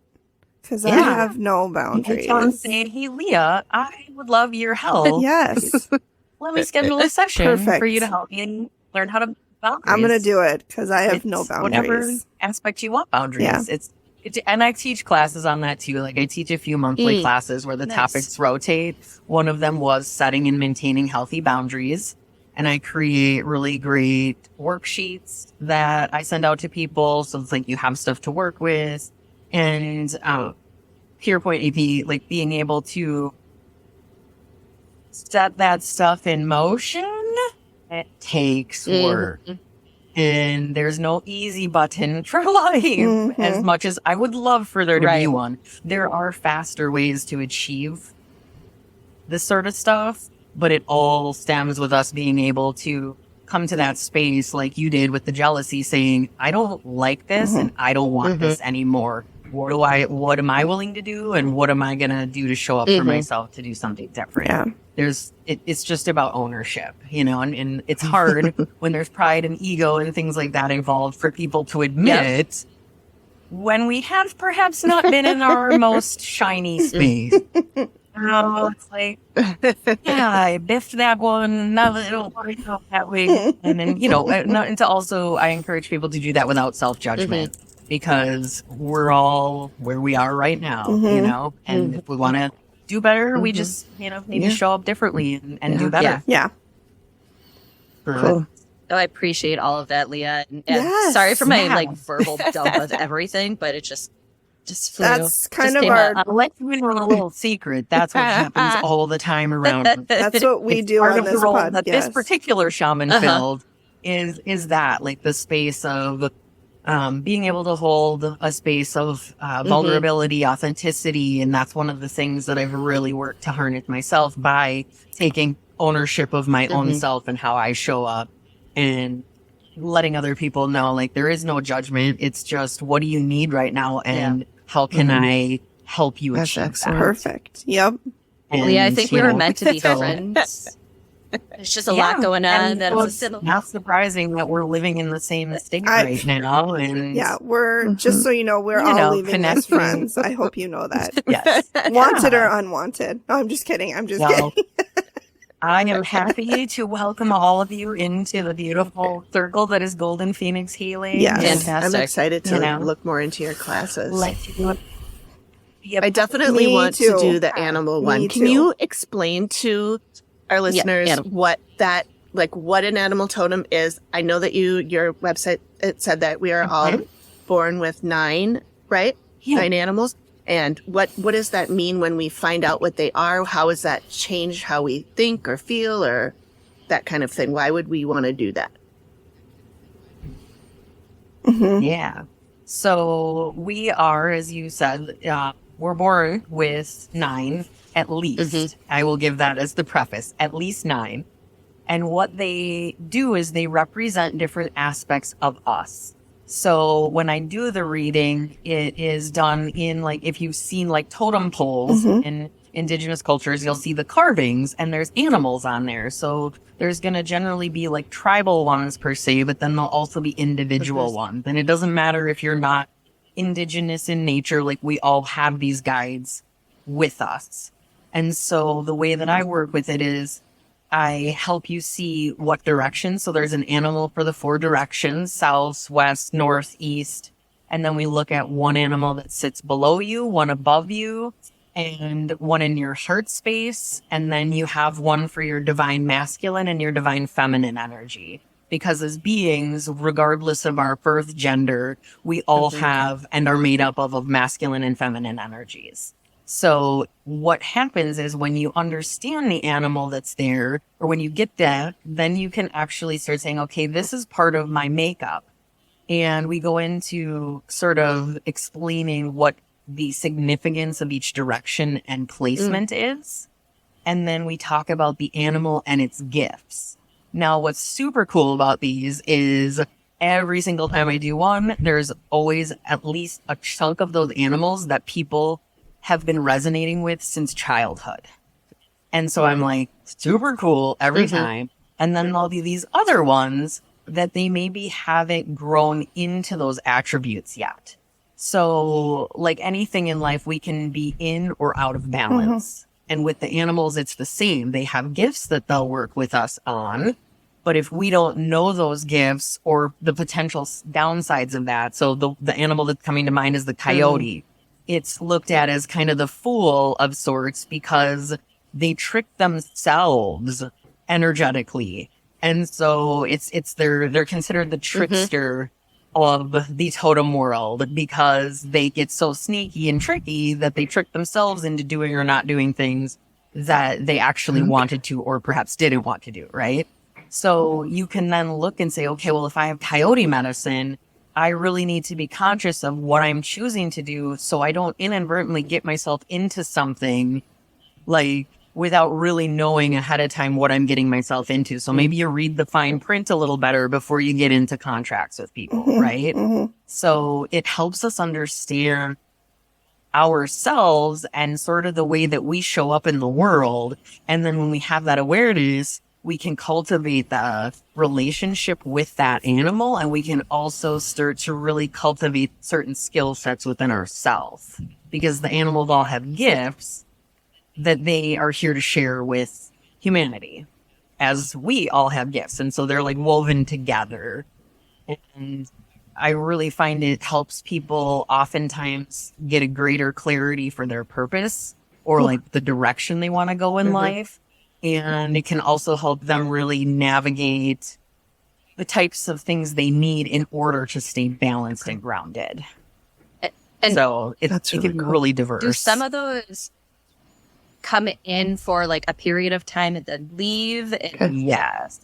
Because I have no boundaries. I'm saying, hey, Leah, I would love your help. Yes. Let me schedule a session Perfect. for you to help me learn how to boundaries. I'm going to do it because I have no Whatever boundaries. aspect you want boundaries. Yeah. It's And I teach classes on that too. Like I teach a few monthly classes where the topics rotate. One of them was setting and maintaining healthy boundaries. And I create really great worksheets that I send out to people. So it's like you have stuff to work with. And to your point, AP, like being able to set that stuff in motion, it takes work. And there's no easy button for life. As much as I would love for there to be one, there are faster ways to achieve this sort of stuff. But it all stems with us being able to come to that space like you did with the jealousy, saying, I don't like this and I don't want this anymore. What am I willing to do? And what am I going to do to show up for myself to do something different? Yeah. It's just about ownership, you know, and it's hard when there's pride and ego and things like that involved for people to admit when we have perhaps not been in our most shiny space. It's like, yeah, I biffed that one. Now it don't work out that way. And then, you know, and to also, I encourage people to do that without self-judgment because we're all where we are right now, you know, and if we want to do better, we just, you know, need to show up differently and do better. Yeah. Cool. Oh, I appreciate all of that, Leah. And sorry for my like verbal dump of everything, but it just flew. That's kind of our let's win a little secret. That's what happens all the time around us. That's what we do on this podcast. That this particular shaman filled is that like the space of being able to hold a space of vulnerability, authenticity, and that's one of the things that I've really worked to harness myself by taking ownership of my own self and how I show up and letting other people know like there is no judgment. It's just what do you need right now and how can I help you achieve that? Perfect. Yep. And, I think we were meant to be friends. There's just a lot going on. It's not surprising that we're living in the same state right now. And we're just so you know, we're all living as friends. I hope you know that. Yes. Wanted or unwanted. No, I'm just kidding. Kidding. I am happy to welcome all of you into the beautiful circle that is Golden Phoenix Healing. Yeah, fantastic. I'm excited to look more into your classes. I definitely want to do the animal one. Can you explain to our listeners what an animal totem is? I know that your website, it said that we are all born with 9, right? Yeah. 9 animals. And what does that mean when we find out what they are? How has that changed how we think or feel or that kind of thing? Why would we want to do that? Yeah. So we are, as you said, we're born with 9 at least. I will give that as the preface, at least 9. And what they do is they represent different aspects of us. So when I do the reading, it is done in like, if you've seen like totem poles in indigenous cultures, you'll see the carvings and there's animals on there. So there's going to generally be like tribal ones per se, but then there'll also be individual ones. And it doesn't matter if you're not indigenous in nature, like we all have these guides with us. And so the way that I work with it is I help you see what direction. So there's an animal for the 4 directions, south, west, north, east. And then we look at one animal that sits below you, one above you, and one in your heart space. And then you have one for your divine masculine and your divine feminine energy. Because as beings, regardless of our birth gender, we all have and are made up of masculine and feminine energies. So what happens is when you understand the animal that's there, or when you get that, then you can actually start saying, okay, this is part of my makeup. And we go into sort of explaining what the significance of each direction and placement is. And then we talk about the animal and its gifts. Now, what's super cool about these is every single time I do one, there's always at least a chunk of those animals that people have been resonating with since childhood. And so I'm like, super cool every time. And then there'll be these other ones that they maybe haven't grown into those attributes yet. So like anything in life, we can be in or out of balance. And with the animals, it's the same. They have gifts that they'll work with us on, But if we don't know those gifts or the potential downsides of that, so the animal that's coming to mind is the coyote. It's looked at as kind of the fool of sorts because they trick themselves energetically. And so they're considered the trickster of the totem world because they get so sneaky and tricky that they trick themselves into doing or not doing things that they actually wanted to or perhaps didn't want to do, right? So you can then look and say, okay, well, if I have coyote medicine, I really need to be conscious of what I'm choosing to do so I don't inadvertently get myself into something like without really knowing ahead of time what I'm getting myself into. So maybe you read the fine print a little better before you get into contracts with people, right? So it helps us understand ourselves and sort of the way that we show up in the world. And then when we have that awareness, we can cultivate the relationship with that animal, and we can also start to really cultivate certain skill sets within ourselves because the animals all have gifts that they are here to share with humanity as we all have gifts. And so they're like woven together. And I really find it helps people oftentimes get a greater clarity for their purpose or like the direction they want to go in life. And it can also help them really navigate the types of things they need in order to stay balanced and grounded. And so it can be really diverse. Do some of those come in for like a period of time and then leave? Yes.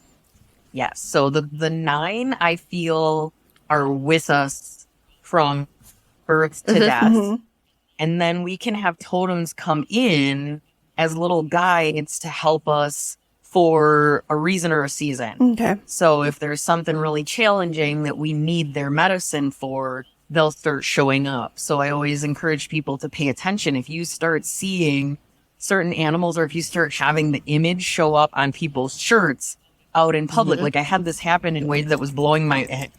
So the 9, I feel, are with us from birth to death. And then we can have totems come in as little guides to help us for a reason or a season. Okay. So if there's something really challenging that we need their medicine for, they'll start showing up. So I always encourage people to pay attention. If you start seeing certain animals or if you start having the image show up on people's shirts out in public, like I had this happen in ways that was blowing my head,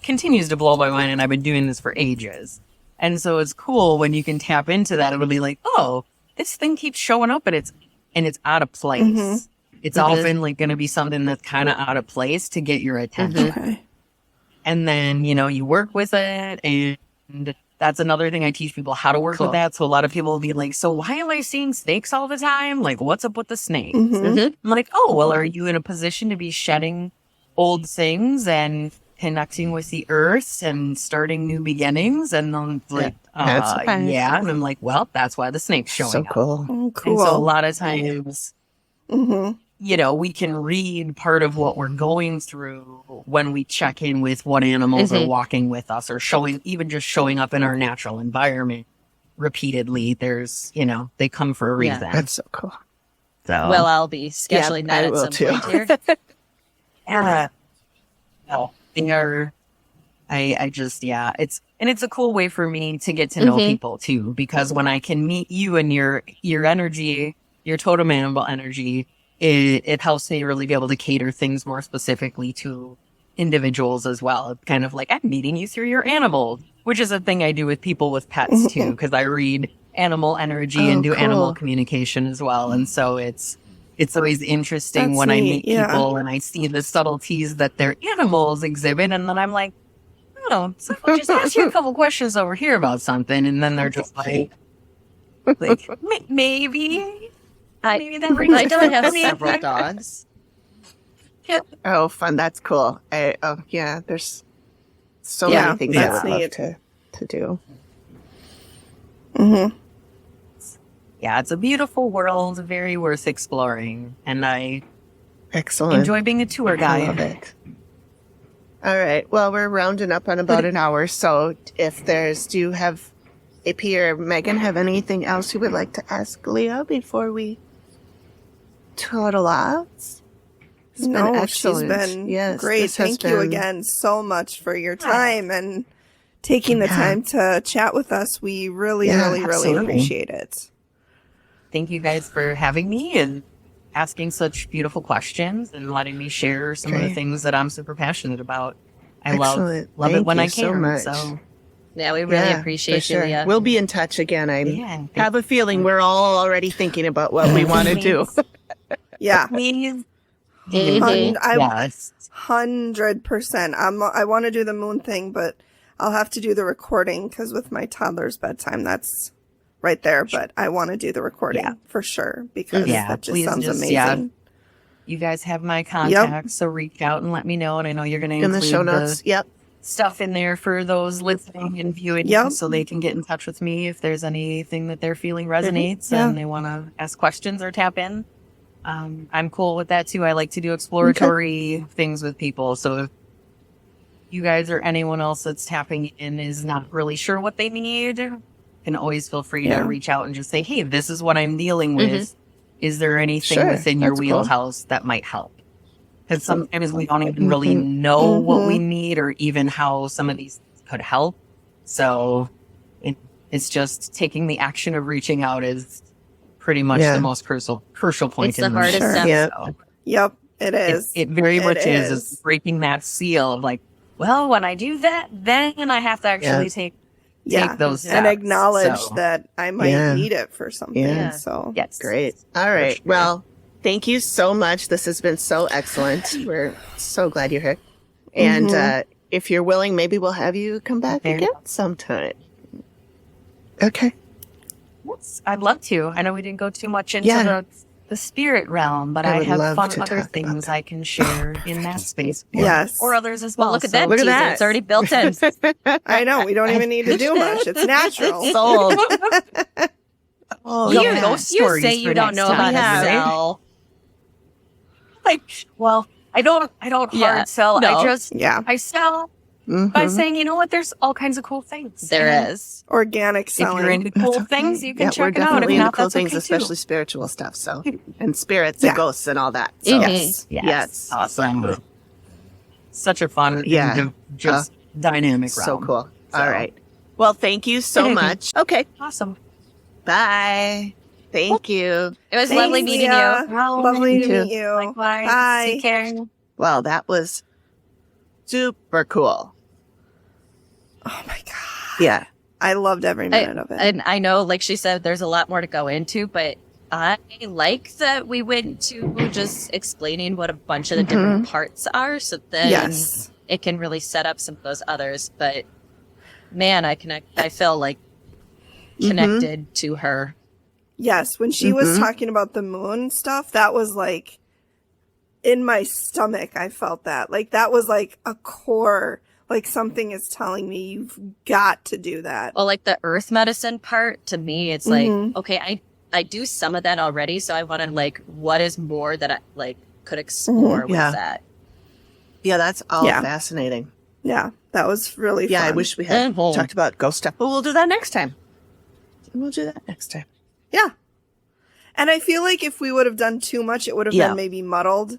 continues to blow my mind, and I've been doing this for ages. And so it's cool when you can tap into that. It'll be like, oh, this thing keeps showing up and it's out of place. It's often like going to be something that's kind of out of place to get your attention. Okay. And then, you work with it. And that's another thing I teach people how to work with that. So a lot of people will be like, so why am I seeing snakes all the time? Like, what's up with the snakes? I'm like, oh, well, are you in a position to be shedding old things and connecting with the earth and starting new beginnings? And I'm like, yeah. And I'm like, well, that's why the snake's showing up. Oh, cool. And so a lot of times, we can read part of what we're going through when we check in with what animals are walking with us or just showing up in our natural environment repeatedly. There's, they come for a reason. Yeah. That's so cool. So, well, I'll be scheduling that at some point here. They are, it's a cool way for me to get to know people too, because when I can meet you and your energy, your totem animal energy, it helps me really be able to cater things more specifically to individuals as well. It's kind of like, I'm meeting you through your animal, which is a thing I do with people with pets too, because I read animal energy and do animal communication as well. And so it's always interesting when I meet people and I see the subtleties that their animals exhibit. And then I'm like, oh, so I'll just ask you a couple questions over here about something. And then they're just like maybe that rings I don't have several dogs. Oh, fun. That's cool. There's so many things I would love to do. Yeah, it's a beautiful world, very worth exploring. And I Excellent. enjoy being a tour guide. I love it. All right. Well, we're rounding up on about an hour. So if do you have AP or Megan have anything else you would like to ask Leah before we total off? She's been great. Thank you again so much for your time and taking the time to chat with us. We really appreciate it. Thank you guys for having me and asking such beautiful questions and letting me share some of the things that I'm super passionate about. I love it when I can. So yeah, we really appreciate you, Leah. We'll be in touch again. I have a feeling we're all already thinking about what we want to do. Yeah. Please Mhm. Yes. 100%. I want to do the moon thing, but I'll have to do the recording because with my toddler's bedtime, that's right there. But I want to do the recording for sure because that just sounds amazing. Yeah. You guys have my contacts, so reach out and let me know. And I know you're going to include In the show notes. Yep. stuff in there for those listening and viewing, so they can get in touch with me if there's anything that they're feeling resonates and they want to ask questions or tap in. I'm cool with that too. I like to do exploratory things with people. So if you guys or anyone else that's tapping in is not really sure what they need, can always feel free to reach out and just say, hey, this is what I'm dealing with. Is there anything within your wheelhouse that might help? Because sometimes we don't even really know what we need or even how some of these could help. So it's just taking the action of reaching out is pretty much the most crucial point. It's the hardest step. So Yep, it is. it very much is breaking that seal of like, well, when I do that, then I have to actually take those steps. And acknowledge that I might need it for something. Yeah. So Yes. Great. All right. Well, thank you so much. This has been so excellent. We're so glad you're here. And if you're willing, maybe we'll have you come back again sometime. Okay. Yes, I'd love to. I know we didn't go too much into the spirit realm, but I would have love fun to other talk about things that. I can share in that space. Yes. Or others as well. Well, look at So- that look at teaser. that. It's already built in. I know we don't even need to do much. It's natural. Sold. You know, You say you don't know how to sell. Like, well, I don't hard sell. No. I just I sell by Mhm. saying, you know what, there's all kinds of cool things. There is. Organic If selling. you're into cool things, you can we're check it out. If definitely into not, cool that's things, okay especially spiritual stuff. So, and spirits and ghosts and all that. So, Mhm. yes. Awesome. Such a fun, just dynamic So realm. cool. So- All right. Well, thank you so much. Okay. Awesome. Bye. Thank you. It was Thanks, lovely meeting Leah. you. Lovely to too. meet you. Likewise. Bye. Take care. Well, that was super cool. Oh my god. Yeah. I loved every minute of it. And I know, like she said, there's a lot more to go into, but I like that we went to just explaining what a bunch of the different parts are, so then it can really set up some of those others. But man, I feel like connected to her. Yes, when she was talking about the moon stuff, that was like in my stomach. I felt that. Like that was like a core, like something is telling me you've got to do that. Well, like the earth medicine part, to me, it's like, okay, I do some of that already, so I want to like, what is more that I like could explore with that? Yeah, that's all fascinating. Yeah, that was really fun. Yeah, I wish we had talked about ghost stuff, but we'll do that next time. We'll do that next time. Yeah. And I feel like if we would have done too much, it would have been maybe muddled.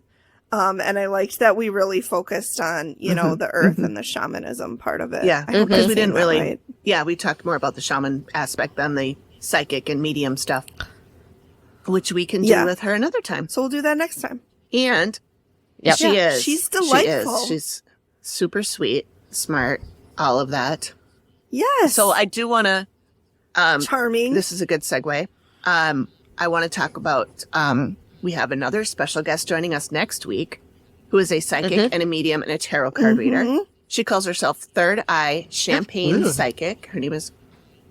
And I liked that we really focused on, you know, the earth and the shamanism part of it. Yeah, I hope because I'm we didn't saying that really, right. we talked more about the shaman aspect than the psychic and medium stuff, which we can do with her another time. So we'll do that next time. And Yep. she is. She's delightful. She is. She's super sweet, smart, all of that. Yes. So I do want to, Charming. this is a good segue. I want to talk about, we have another special guest joining us next week who is a psychic and a medium and a tarot card reader. She calls herself Third Eye Champagne Psychic. Her name is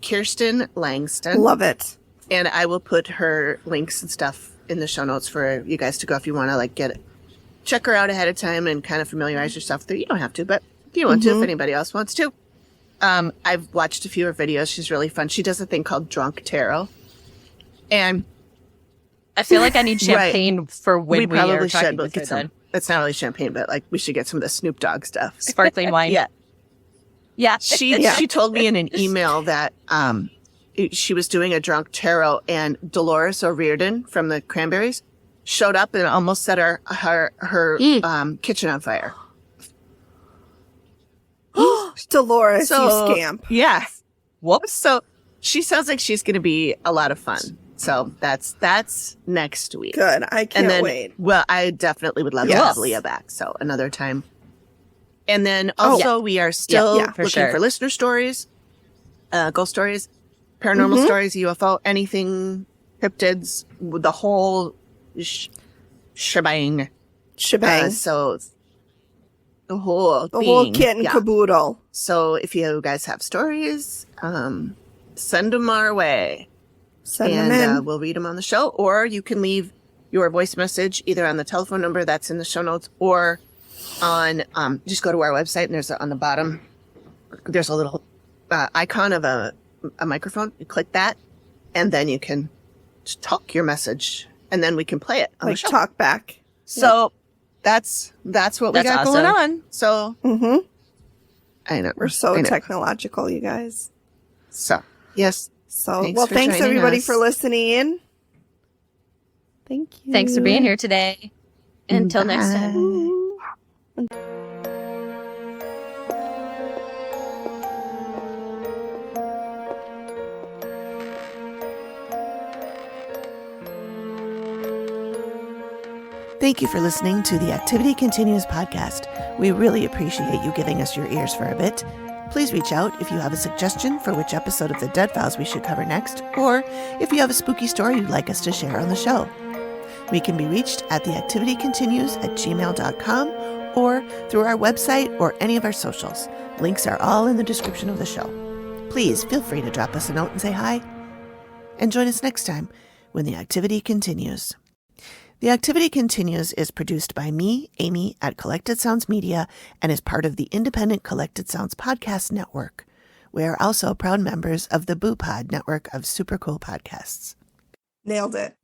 Kirsten Langston. Love it. And I will put her links and stuff in the show notes for you guys to go if you want to like check her out ahead of time and kind of familiarize yourself with her. You don't have to, but if you want to, if anybody else wants to. I've watched a few of her videos. She's really fun. She does a thing called Drunk Tarot. And I feel like I need champagne for when we probably are talking should, but with her get some. then. It's not really champagne, but like we should get some of the Snoop Dogg stuff. Sparkling wine. Yeah. Yeah. She told me in an email that she was doing a drunk tarot and Dolores O'Riordan from the Cranberries showed up and almost set her kitchen on fire. Dolores, you scamp. Yeah. Whoops. So she sounds like she's going to be a lot of fun. So that's next week. Good. I can't wait. Well, I definitely would love to have Leah back. So another time. And then also we are still looking for listener stories, ghost stories, paranormal stories, UFO, anything, cryptids, the whole shebang. shebang. So the whole whole thing. kit and caboodle. So if you guys have stories, send them our way. Send them in. We'll read them on the show. Or you can leave your voice message either on the telephone number that's in the show notes or on, just go to our website and there's on the bottom, there's a little icon of a microphone. You click that and then you can talk your message and then we can play it on the show. Talk back. So that's what we got going on. So I know we're so technological, you guys. So yes. So thanks everybody for listening. Thank you. Thanks for being here today. Until next time. Thank you for listening to the Activity Continues podcast. We really appreciate you giving us your ears for a bit. Please reach out if you have a suggestion for which episode of the Dead Files we should cover next, or if you have a spooky story you'd like us to share on the show. We can be reached at theactivitycontinues@gmail.com or through our website or any of our socials. Links are all in the description of the show. Please feel free to drop us a note and say hi. And join us next time when the activity continues. The Activity Continues is produced by me, Amy, at Collected Sounds Media and is part of the independent Collected Sounds podcast network. We are also proud members of the Boo Pod network of super cool podcasts. Nailed it.